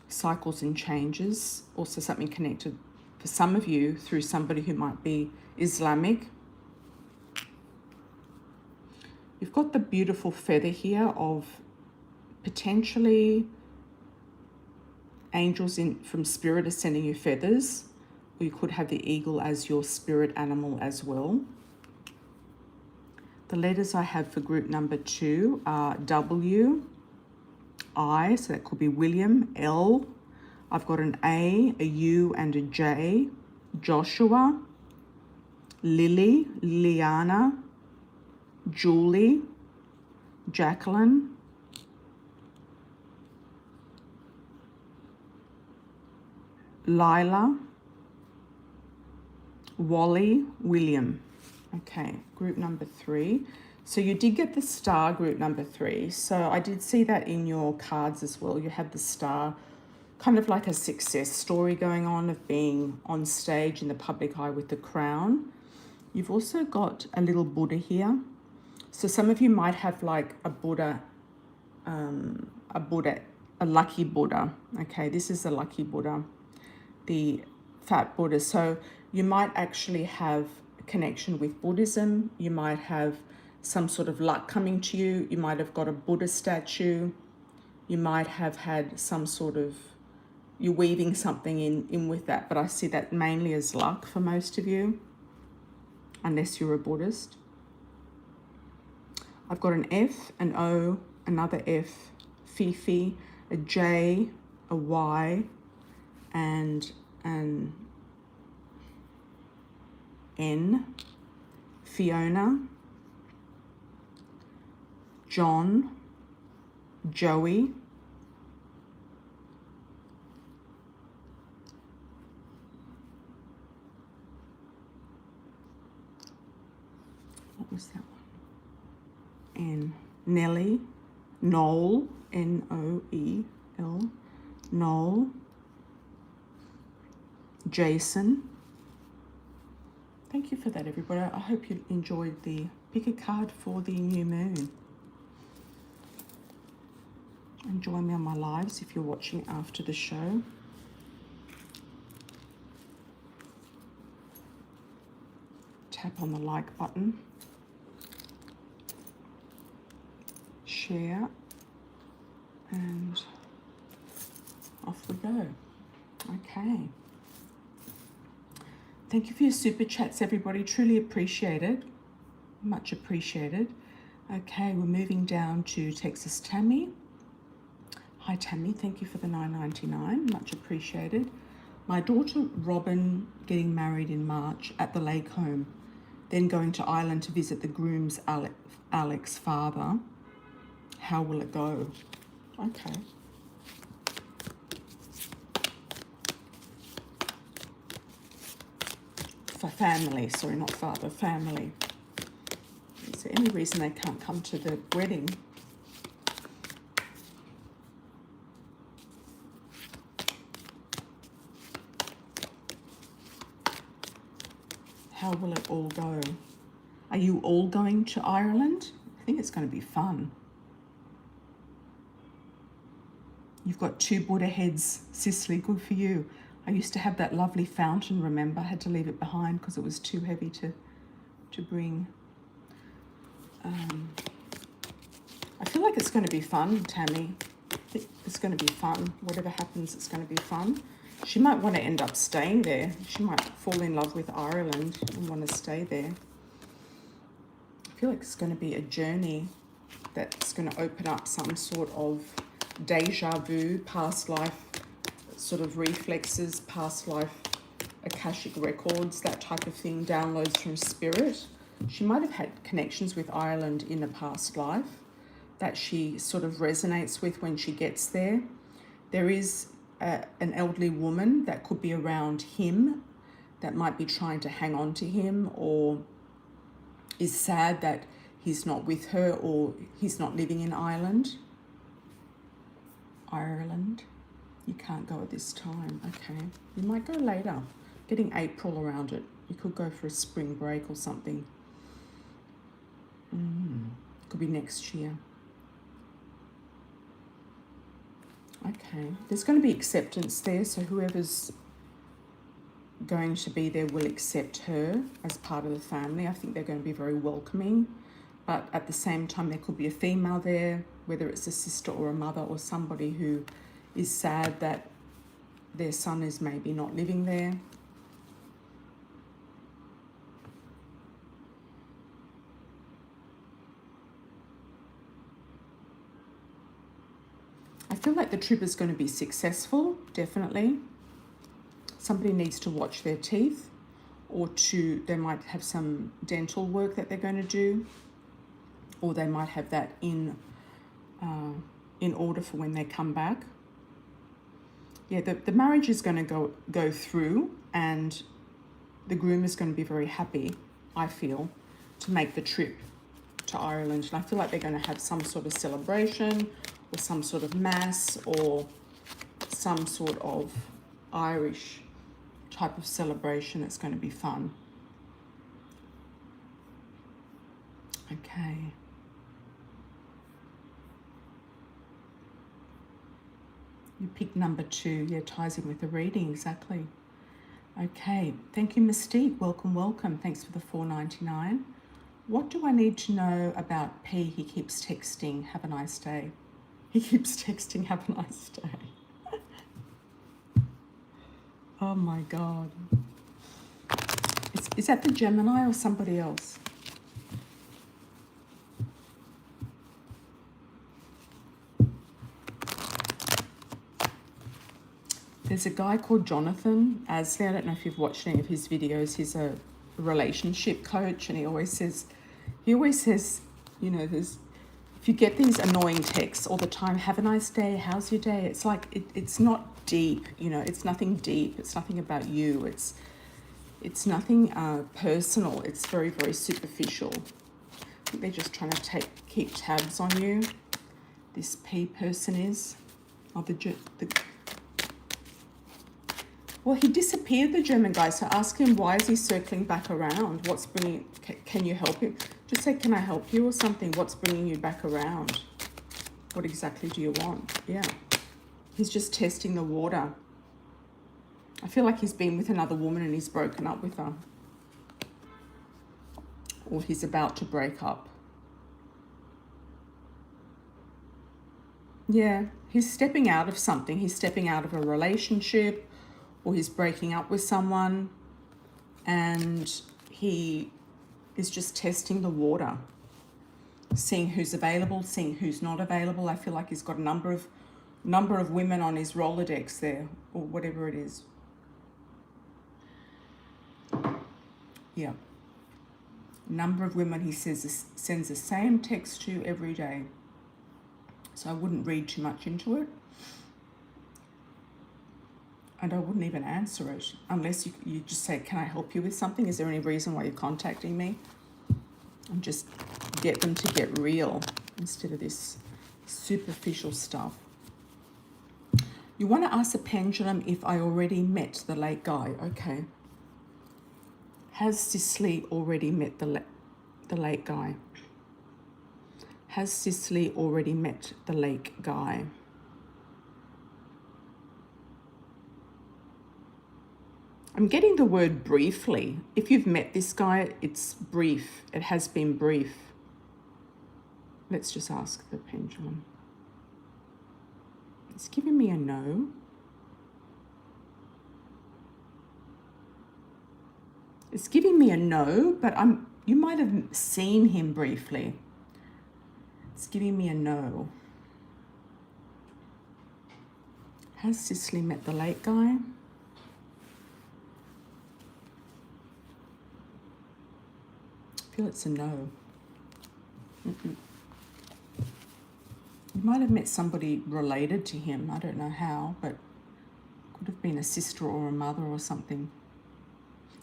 Cycles and changes. Also something connected for some of you through somebody who might be Islamic. You've got the beautiful feather here of potentially angels from spirit are sending you feathers. Or you could have the eagle as your spirit animal as well. The letters I have for group number 2 are W, I, so that could be William, L. I've got an A, a U, and a J. Joshua, Lily, Liliana, Julie, Jacqueline, Lila, Wally, William. Okay, group number 3. So you did get the star, group number 3. So I did see that in your cards as well. You had the star, kind of like a success story going on of being on stage in the public eye with the crown. You've also got a little Buddha here. So some of you might have like a Buddha, a lucky Buddha. Okay, this is a lucky Buddha, the fat Buddha. So you might actually have a connection with Buddhism. You might have some sort of luck coming to you. You might have got a Buddha statue. You might have had some sort of, you're weaving something in with that. But I see that mainly as luck for most of you, unless you're a Buddhist. I've got an F, an O, another F, Fifi, a J, a Y, and an N, Fiona, John, Joey, what was that one? N, Nellie, Noel, N-O-E-L, Noel, Jason. Thank you for that, everybody. I hope you enjoyed the pick a card for the new moon. And join me on my lives if you're watching after the show. Tap on the like button. Share. And off we go. Okay. Thank you for your super chats, everybody. Truly appreciate it. Much appreciated. Okay, we're moving down to Texas Tammy. Hi Tammy, thank you for the $9.99. Much appreciated. My daughter Robin getting married in March at the lake home, then going to Ireland to visit the groom's Alex father. How will it go? Okay. For family, sorry, not father, family. Is there any reason they can't come to the wedding? How will it all go? Are you all going to Ireland? I think it's going to be fun. You've got 2 Buddha heads, Cicely, good for you. I used to have that lovely fountain, remember? I had to leave it behind because it was too heavy to bring. I feel like it's going to be fun, Tammy. I think it's going to be fun. Whatever happens, it's going to be fun. She might want to end up staying there. She might fall in love with Ireland and want to stay there. I feel like it's going to be a journey that's going to open up some sort of deja vu, past life sort of reflexes, past life Akashic records, that type of thing, downloads from spirit. She might have had connections with Ireland in a past life that she sort of resonates with when she gets there. There is an elderly woman that could be around him that might be trying to hang on to him, or is sad that he's not with her, or he's not living in Ireland. You can't go at this time. Okay, you might go later. Getting April around it. You could go for a spring break or something. Could be next year. Okay, there's going to be acceptance there, so whoever's going to be there will accept her as part of the family. I think they're going to be very welcoming, but at the same time there could be a female there, whether it's a sister or a mother or somebody who is sad that their son is maybe not living there. I feel like the trip is going to be successful, definitely. Somebody needs to watch their teeth, or they might have some dental work that they're going to do, or they might have that in order for when they come back. Yeah, the marriage is going to go through, and the groom is going to be very happy, I feel, to make the trip to Ireland. And I feel like they're going to have some sort of celebration, or some sort of mass, or some sort of Irish type of celebration. It's going to be fun. Okay. You picked number 2. Yeah, ties in with the reading, exactly. Okay, thank you, Mystique. Welcome, welcome. Thanks for the $4.99. What do I need to know about P? He keeps texting, have a nice day. He keeps texting, have a nice day. Oh my God. Is that the Gemini or somebody else? There's a guy called Jonathan Asley. I don't know if you've watched any of his videos. He's a relationship coach, and he always says, you know, if you get these annoying texts all the time, have a nice day, how's your day? It's like, it's not deep, you know, it's nothing deep. It's nothing about you. It's nothing personal. It's very, very superficial. I think they're just trying to keep tabs on you. This P person is. Oh, well, he disappeared, the German guy, so ask him, why is he circling back around? What's bringing, can you help him? Just say, can I help you or something? What's bringing you back around? What exactly do you want? Yeah. He's just testing the water. I feel like he's been with another woman and he's broken up with her. Or he's about to break up. Yeah, he's stepping out of something. He's stepping out of a relationship, or he's breaking up with someone. and he is just testing the water, seeing who's available, seeing who's not available. I feel like he's got a number of women on his Rolodex there, or whatever it is. Yeah. Number of women he sends the same text to every day. So I wouldn't read too much into it. And I wouldn't even answer it unless you just say, can I help you with something? Is there any reason why you're contacting me? And just get them to get real instead of this superficial stuff. You want to ask the pendulum if I already met the late guy. Okay. Has Cicely already met the late guy? Has Cicely already met the late guy? I'm getting the word briefly. If you've met this guy, it's brief. It has been brief. Let's just ask the pendulum. It's giving me a no. It's giving me a no, but you might have seen him briefly. It's giving me a no. Has Cicely met the late guy? I feel it's a no. You might have met somebody related to him. I don't know how, but could have been a sister or a mother or something.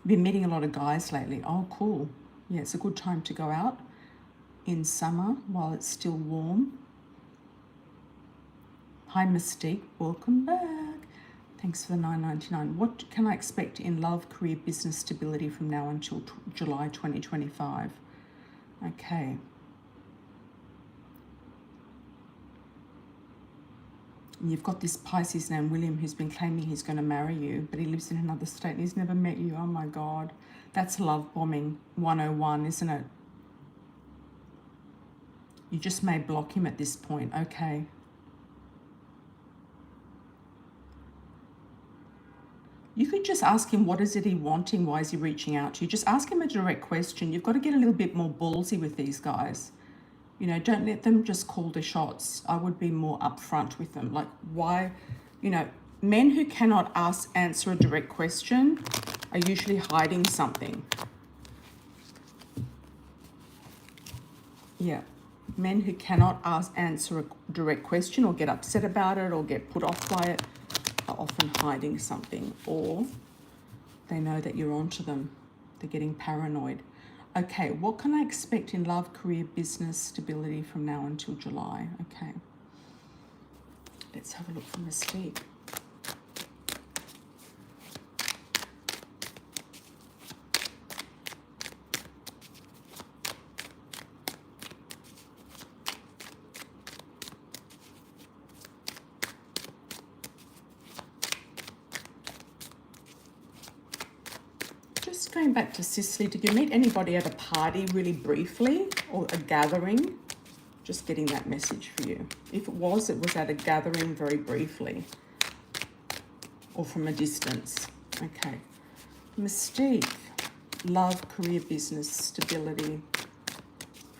Been meeting a lot of guys lately. Oh, cool. Yeah, it's a good time to go out in summer while it's still warm. Hi, Mystique. Welcome back. Thanks for the $9.99. What can I expect in love, career, business stability from now until July 2025? Okay. And you've got this Pisces named William who's been claiming he's going to marry you, but he lives in another state and he's never met you. Oh my God. That's love bombing 101, isn't it? You just may block him at this point. Okay. You could just ask him, what is it he wanting? Why is he reaching out to you? Just ask him a direct question. You've got to get a little bit more ballsy with these guys. You know, don't let them just call the shots. I would be more upfront with them. Like, why, you know, men who cannot answer a direct question are usually hiding something. Yeah. Men who cannot answer a direct question or get upset about it or get put off by it are often hiding something, or they know that you're onto them. They're getting paranoid. Okay, what can I expect in love, career, business, stability from now until July? Okay. Let's have a look for Mystique. Just going back to Cicely, did you meet anybody at a party really briefly or a gathering? Just getting that message for you. If it was at a gathering very briefly or from a distance. Okay. Mystique, love, career, business, stability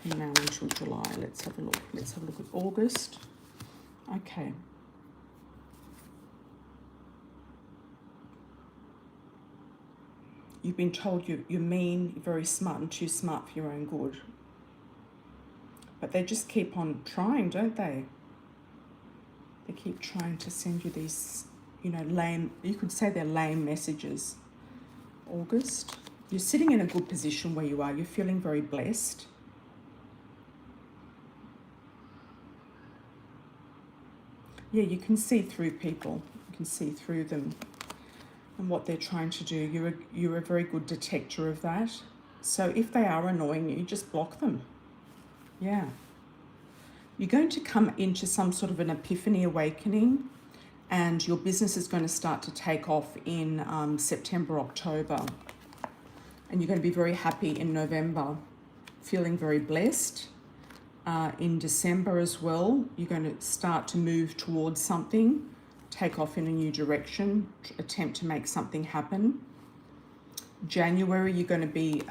from now until July. Let's have a look. Let's have a look at August. Okay. You've been told you're mean, you're very smart and too smart for your own good. But they just keep on trying, don't they? They keep trying to send you these, you know, lame, you could say they're lame messages. August. You're sitting in a good position where you are. You're feeling very blessed. Yeah, you can see through people. You can see through them and what they're trying to do. You're a very good detector of that. So if they are annoying you, just block them. Yeah. You're going to come into some sort of an epiphany awakening, and your business is going to start to take off in September, October. And you're going to be very happy in November, feeling very blessed. In December as well, you're going to start to move towards something, take off in a new direction, attempt to make something happen. January, you're going to be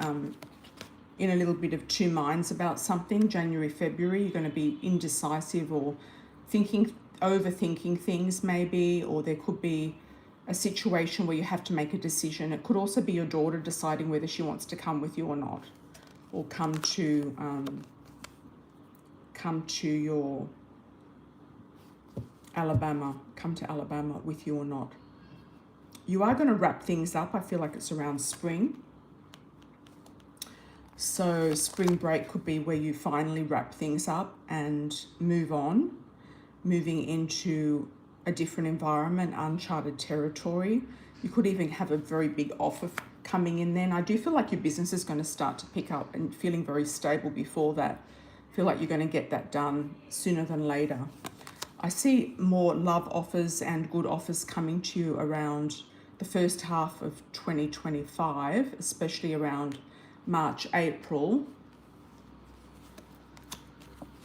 in a little bit of two minds about something. January, February, you're going to be indecisive or overthinking things maybe, or there could be a situation where you have to make a decision. It could also be your daughter deciding whether she wants to come with you or not, or come to your come to Alabama with you or not. You are going to wrap things up. I feel like it's around spring. So spring break could be where you finally wrap things up and move on, moving into a different environment, uncharted territory. You could even have a very big offer coming in then. I do feel like your business is going to start to pick up and feeling very stable before that. I feel like you're going to get that done sooner than later. I see more love offers and good offers coming to you around the first half of 2025, especially around March, April.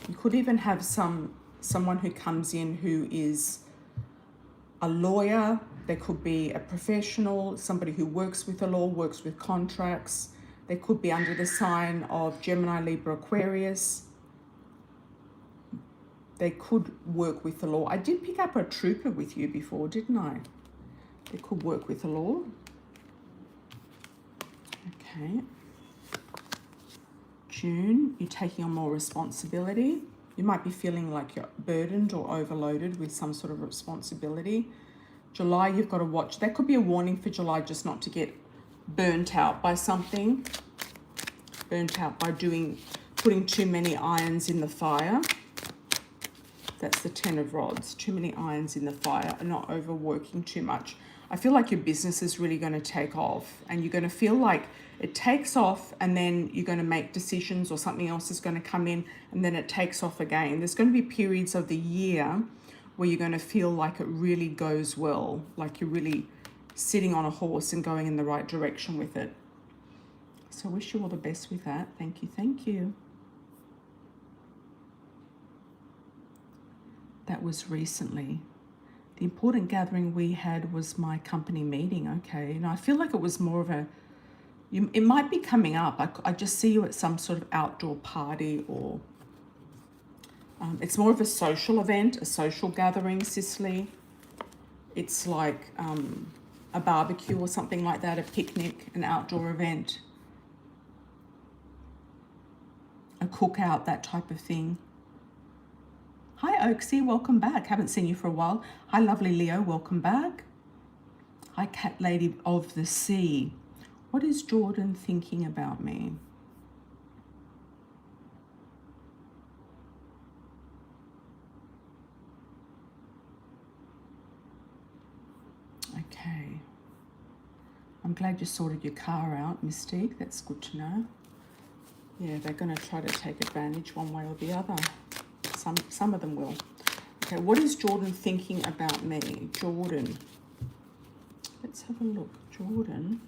You could even have someone who comes in who is a lawyer. There could be a professional, somebody who works with the law, works with contracts. They could be under the sign of Gemini, Libra, Aquarius. They could work with the law. I did pick up a trooper with you before, didn't I? They could work with the law. Okay. June, you're taking on more responsibility. You might be feeling like you're burdened or overloaded with some sort of responsibility. July, you've got to watch. That could be a warning for July, just not to get burnt out by something. Burnt out by putting too many irons in the fire. That's the 10 of rods. Too many irons in the fire and not overworking too much. I feel like your business is really going to take off, and you're going to feel like it takes off and then you're going to make decisions, or something else is going to come in and then it takes off again. There's going to be periods of the year where you're going to feel like it really goes well, like you're really sitting on a horse and going in the right direction with it. So I wish you all the best with that. Thank you. Thank you. That was recently. The important gathering we had was my company meeting. Okay. And I feel like it was more of it might be coming up. I just see you at some sort of outdoor party, or it's more of a social event, a social gathering, Cicely. It's like a barbecue or something like that, a picnic, an outdoor event, a cookout, that type of thing. Hi, Oaksy, welcome back. Haven't seen you for a while. Hi, lovely Leo, welcome back. Hi, Cat Lady of the Sea. What is Jordan thinking about me? Okay. I'm glad you sorted your car out, Mystique. That's good to know. Yeah, they're going to try to take advantage one way or the other. Some of them will. Okay, what is Jordan thinking about me? Jordan. Let's have a look. Jordan.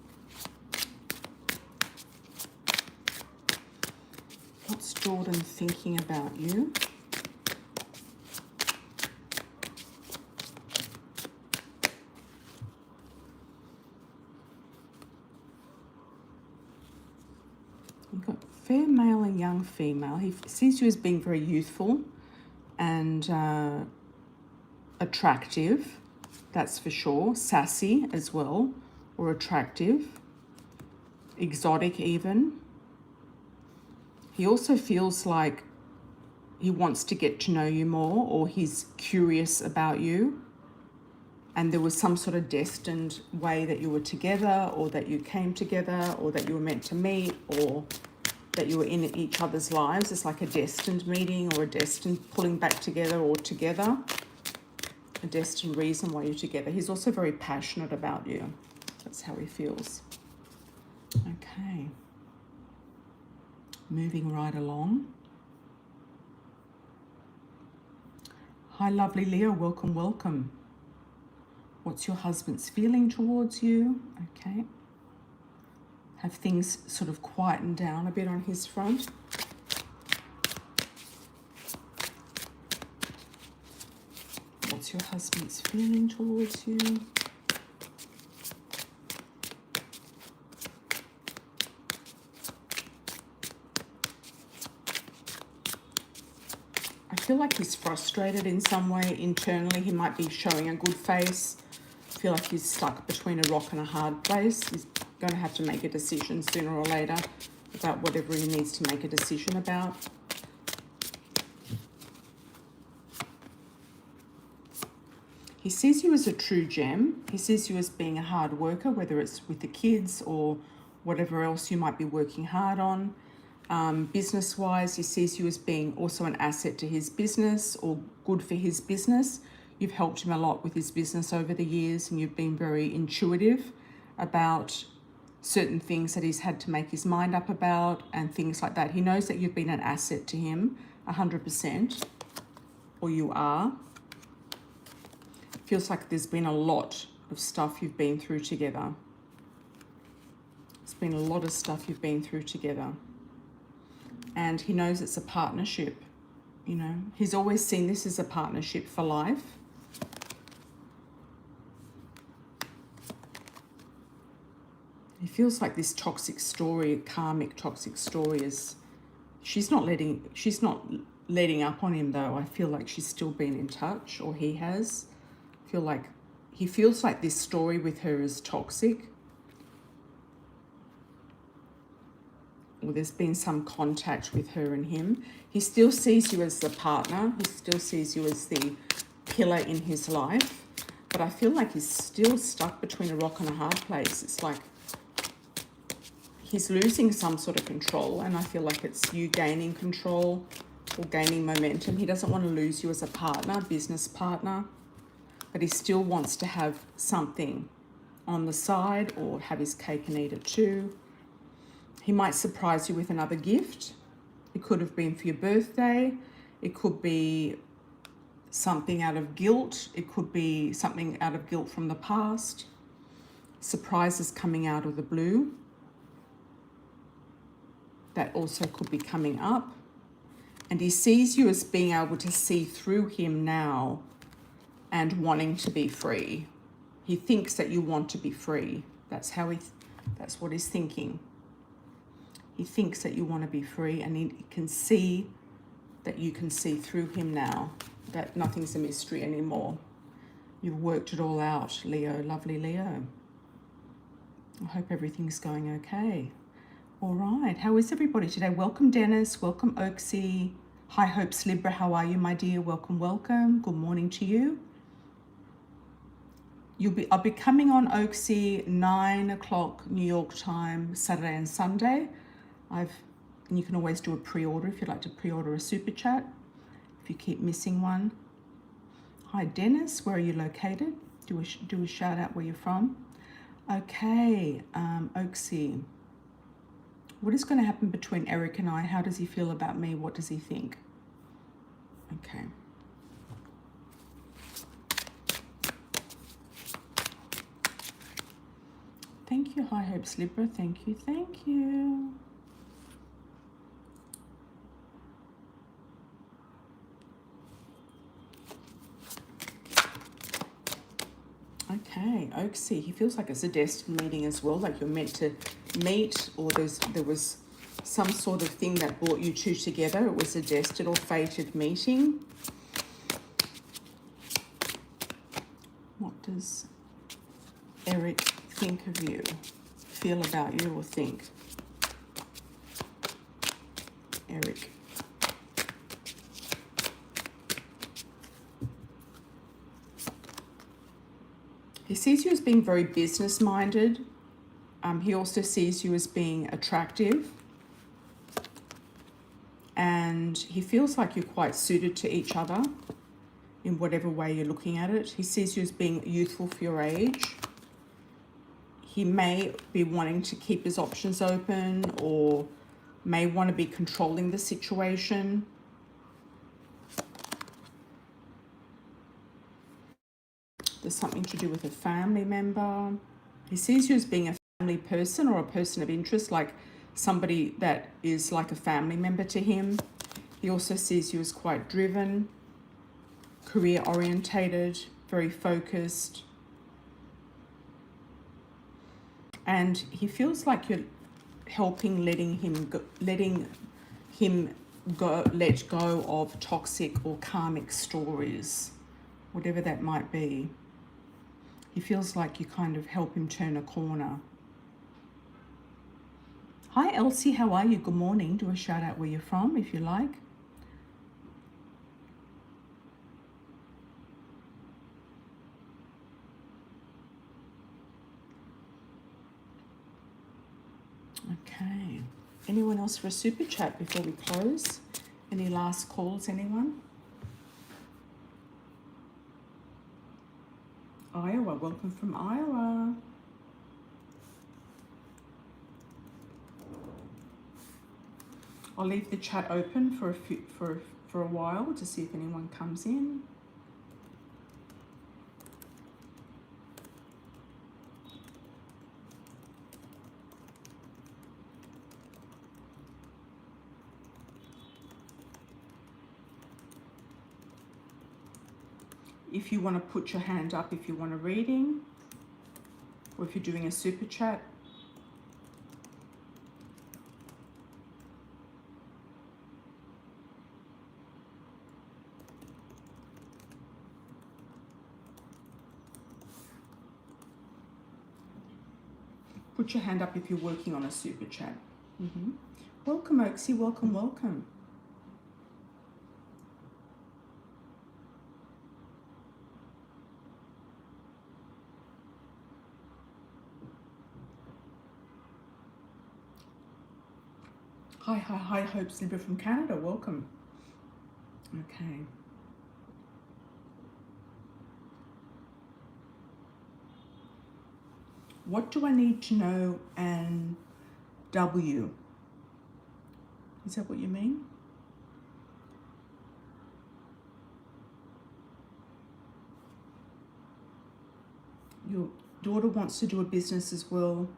What's Jordan thinking about you? You've got fair male and young female. He sees you as being very youthful and attractive, that's for sure. Sassy as well, or attractive. Exotic even. He also feels like he wants to get to know you more, or he's curious about you. And there was some sort of destined way that you were together, or that you came together, or that you were meant to meet, or that you were in each other's lives. It's like a destined meeting, or a destined pulling back together, or together. A destined reason why you're together. He's also very passionate about you. That's how he feels. Okay. Moving right along. Hi, lovely Leo. Welcome, welcome. What's your husband's feeling towards you? Okay. Have things sort of quietened down a bit on his front? What's your husband's feeling towards you? feel like he's frustrated in some way internally. He might be showing a good face. I feel like he's stuck between a rock and a hard place. He's going to have to make a decision sooner or later about whatever he needs to make a decision about. He sees you as a true gem. He sees you as being a hard worker, whether it's with the kids or whatever else you might be working hard on. Business-wise, he sees you as being also an asset to his business or good for his business. You've helped him a lot with his business over the years, and you've been very intuitive about certain things that he's had to make his mind up about and things like that. He knows that you've been an asset to him 100%, or you are. Feels like there's been a lot of stuff you've been through together. There's been a lot of stuff you've been through together. And he knows it's a partnership, you know. He's always seen this as a partnership for life. He feels like this toxic story, karmic toxic story is, she's not letting up on him though. I feel like she's still been in touch, or he has. I feel like he feels like this story with her is toxic. Or there's been some contact with her and him. He still sees you as the partner. He still sees you as the pillar in his life. But I feel like he's still stuck between a rock and a hard place. It's like he's losing some sort of control, and I feel like it's you gaining control or gaining momentum. He doesn't want to lose you as a partner, business partner, but he still wants to have something on the side or have his cake and eat it too. He might surprise you with another gift. It could have been for your birthday. It could be something out of guilt. It could be something out of guilt from the past. Surprises coming out of the blue. That also could be coming up. And he sees you as being able to see through him now and wanting to be free. He thinks that you want to be free. That's what he's thinking. He thinks that you want to be free, and he can see that you can see through him now, that nothing's a mystery anymore. You've worked it all out, Leo, lovely Leo. I hope everything's going okay. All right, how is everybody today? Welcome, Dennis. Welcome, Oaksy. High Hopes Libra, how are you, my dear? Welcome, welcome. Good morning to you. I'll be coming on Oaksy 9 o'clock New York time, Saturday and Sunday. And you can always do a pre-order if you'd like to pre-order a super chat, if you keep missing one. Hi, Dennis, where are you located? Do a shout out where you're from. Okay, Oaksy. What is going to happen between Eric and I? How does he feel about me? What does he think? Okay. Thank you, High Hopes Libra. Thank you, thank you. Okay, Oaksy, he feels like it's a destined meeting as well, like you're meant to meet, or there was some sort of thing that brought you two together. It was a destined or fated meeting. What does Eric think of you, feel about you, or think? Eric. He sees you as being very business-minded. He also sees you as being attractive. And he feels like you're quite suited to each other in whatever way you're looking at it. He sees you as being youthful for your age. He may be wanting to keep his options open, or may want to be controlling the situation. There's something to do with a family member. He sees you as being a family person or a person of interest, like somebody that is like a family member to him. He also sees you as quite driven, career orientated, very focused. And he feels like you're helping letting him let go of toxic or karmic stories, whatever that might be. He feels like you kind of help him turn a corner. Hi Elsie, how are you? Good morning. Do a shout out where you're from if you like. Okay. Anyone else for a super chat before we close? Any last calls, anyone? Iowa, welcome from Iowa. I'll leave the chat open for a while to see if anyone comes in. If you want to put your hand up if you want a reading, or if you're doing a super chat. Put your hand up if you're working on a super chat. Welcome, Oaksy. Welcome, welcome. Hi, Hopes Libra from Canada. Welcome. Okay. What do I need to know and W? Is that what you mean? Your daughter wants to do a business as well.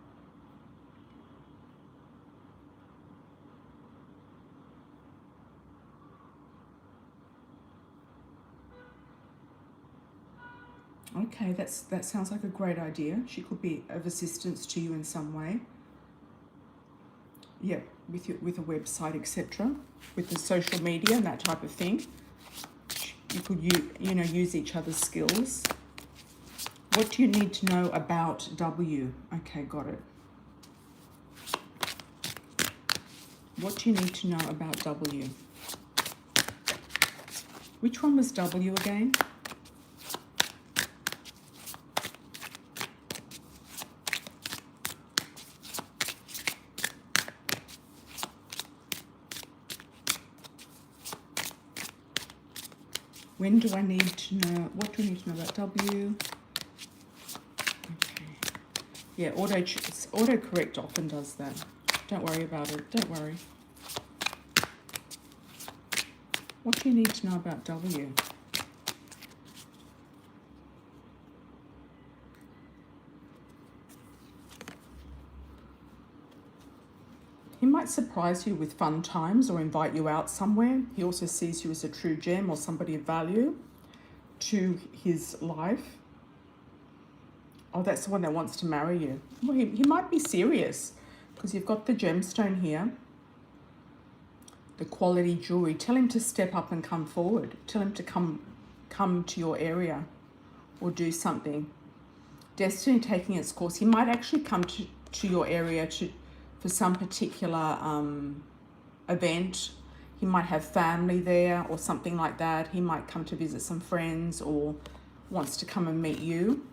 Okay, that sounds like a great idea. She could be of assistance to you in some way. Yeah, with a website, etc., with the social media and that type of thing. You could use each other's skills. What do you need to know about W? Okay, got it. What do you need to know about W? Which one was W again? When do I need to know? What do I need to know about W? Okay. Yeah, autocorrect often does that. Don't worry about it. Don't worry. What do you need to know about W? He might surprise you with fun times or invite you out somewhere. He also sees you as a true gem or somebody of value to his life. Oh, that's the one that wants to marry you. Well, he might be serious because you've got the gemstone here, the quality jewelry. Tell him to step up and come forward. Tell him to come to your area or do something. Destiny taking its course. He might actually come to your area for some particular event. He might have family there or something like that. He might come to visit some friends or wants to come and meet you.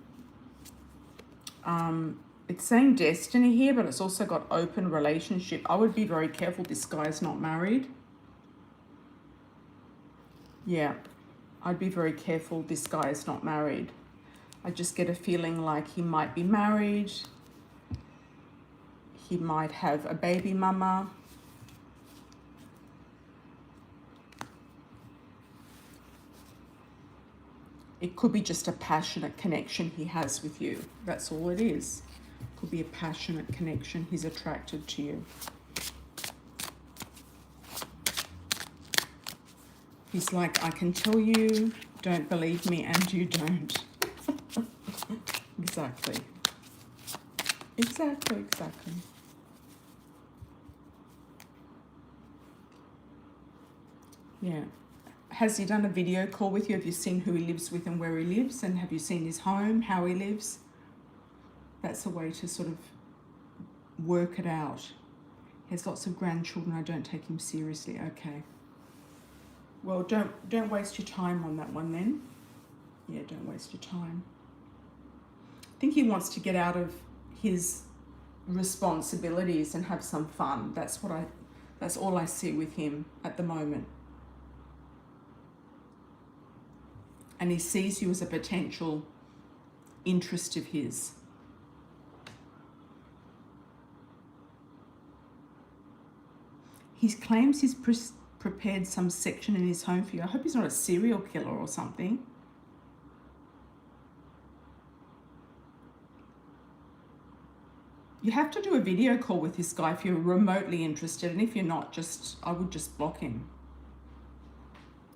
It's saying destiny here, but it's also got open relationship. I would be very careful this guy is not married. Yeah, I'd be very careful this guy is not married. I just get a feeling like he might be married. He might have a baby mama. It could be just a passionate connection he has with you. That's all it is. Could be a passionate connection. He's attracted to you. He's like, I can tell you, don't believe me, and you don't. Exactly. Exactly. Yeah. Has he done a video call with you? Have you seen who he lives with and where he lives? And have you seen his home, how he lives? That's a way to sort of work it out. He has lots of grandchildren. I don't take him seriously. Okay. Well, don't waste your time on that one then. Yeah, don't waste your time. I think he wants to get out of his responsibilities and have some fun. That's all I see with him at the moment. And he sees you as a potential interest of his. He claims he's prepared some section in his home for you. I hope he's not a serial killer or something. You have to do a video call with this guy if you're remotely interested, and if you're not, I would just block him.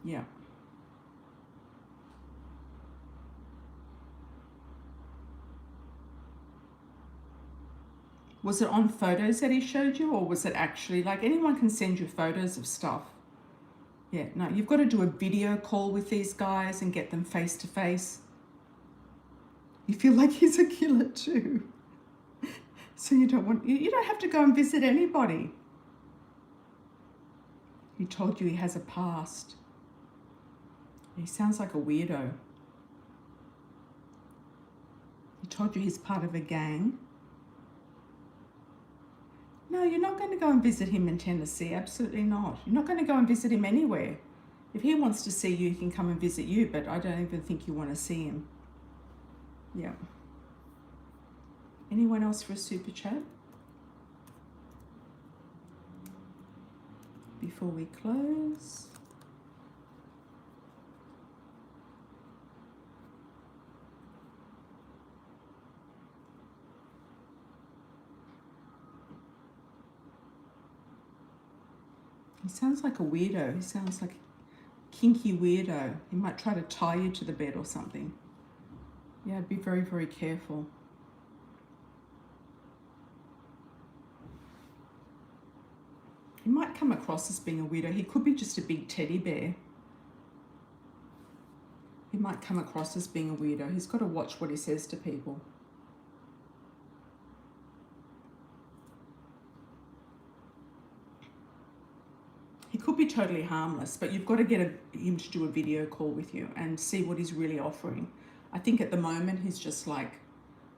Yeah. Was it on photos that he showed you, or was it actually, like, anyone can send you photos of stuff? Yeah, no, you've got to do a video call with these guys and get them face to face. You feel like he's a killer too. So you don't have to go and visit anybody. He told you he has a past. He sounds like a weirdo. He told you he's part of a gang. No, you're not going to go and visit him in Tennessee. Absolutely not. You're not going to go and visit him anywhere. If he wants to see you, he can come and visit you, but I don't even think you want to see him. Yeah. Anyone else for a super chat? Before we close. He sounds like a weirdo. He sounds like a kinky weirdo. He might try to tie you to the bed or something. Yeah, be very, very careful. He might come across as being a weirdo. He could be just a big teddy bear. He might come across as being a weirdo. He's got to watch what he says to people. He could be totally harmless, but you've got to get him to do a video call with you and see what he's really offering. I think at the moment he's just like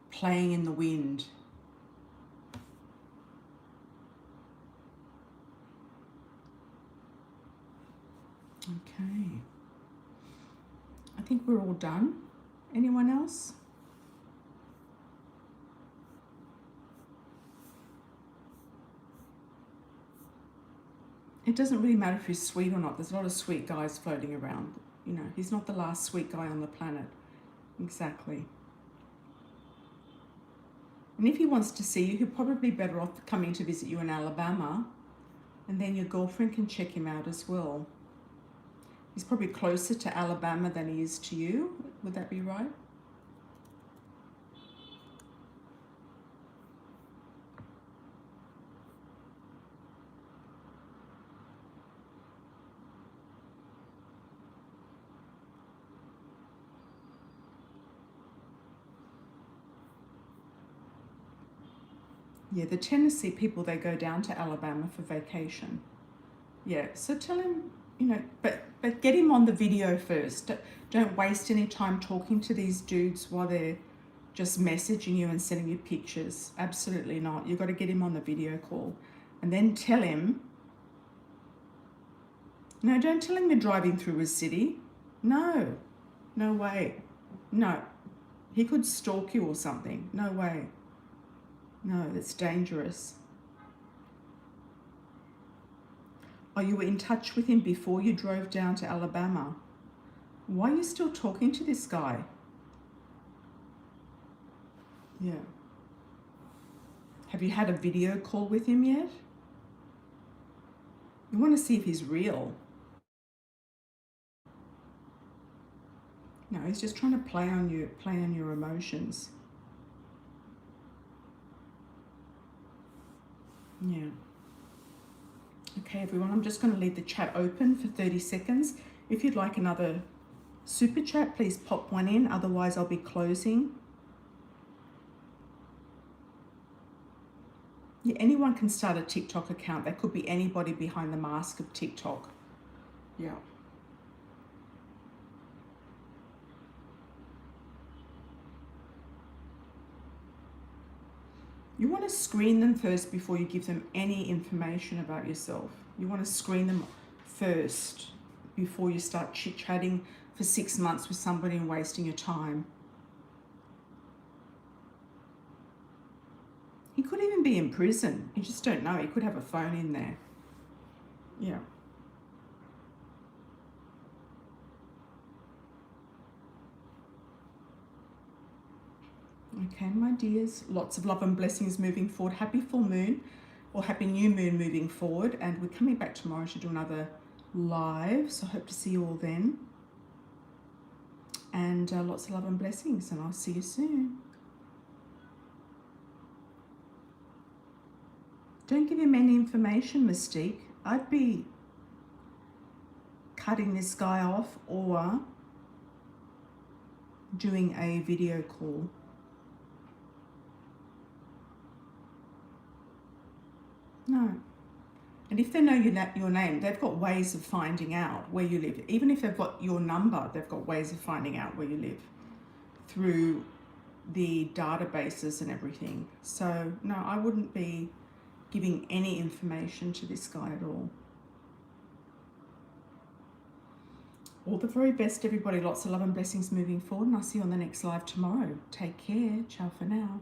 playing in the wind. Okay. I think we're all done. Anyone else? It doesn't really matter if he's sweet or not. There's a lot of sweet guys floating around. You know, he's not the last sweet guy on the planet. Exactly. And if he wants to see you, he'll probably be better off coming to visit you in Alabama, and then your girlfriend can check him out as well. He's probably closer to Alabama than he is to you. Would that be right? Yeah, the Tennessee people, they go down to Alabama for vacation. Yeah, so tell him, you know, but get him on the video first. Don't waste any time talking to these dudes while they're just messaging you and sending you pictures. Absolutely not. You've got to get him on the video call. And then tell him, no, don't tell him you're driving through a city. No, no way. No, he could stalk you or something. No way. No, that's dangerous. Oh, you were in touch with him before you drove down to Alabama. Why are you still talking to this guy? Yeah. Have you had a video call with him yet? You want to see if he's real. No, he's just trying to play on your emotions. Yeah. Okay, everyone, I'm just going to leave the chat open for 30 seconds. If you'd like another super chat, please pop one in. Otherwise, I'll be closing. Yeah, anyone can start a TikTok account. That could be anybody behind the mask of TikTok. Yeah. You want to screen them first before you give them any information about yourself. You want to screen them first before you start chit-chatting for 6 months with somebody and wasting your time. He could even be in prison. You just don't know. He could have a phone in there. Yeah. Okay, my dears, lots of love and blessings moving forward. Happy full moon or happy new moon moving forward. And we're coming back tomorrow to do another live. So I hope to see you all then. And lots of love and blessings. And I'll see you soon. Don't give him any information, Mystique. I'd be cutting this guy off or doing a video call. No. And if they know your name, they've got ways of finding out where you live. Even if they've got your number, they've got ways of finding out where you live through the databases and everything. So, no, I wouldn't be giving any information to this guy at all. All the very best, everybody. Lots of love and blessings moving forward. And I'll see you on the next live tomorrow. Take care. Ciao for now.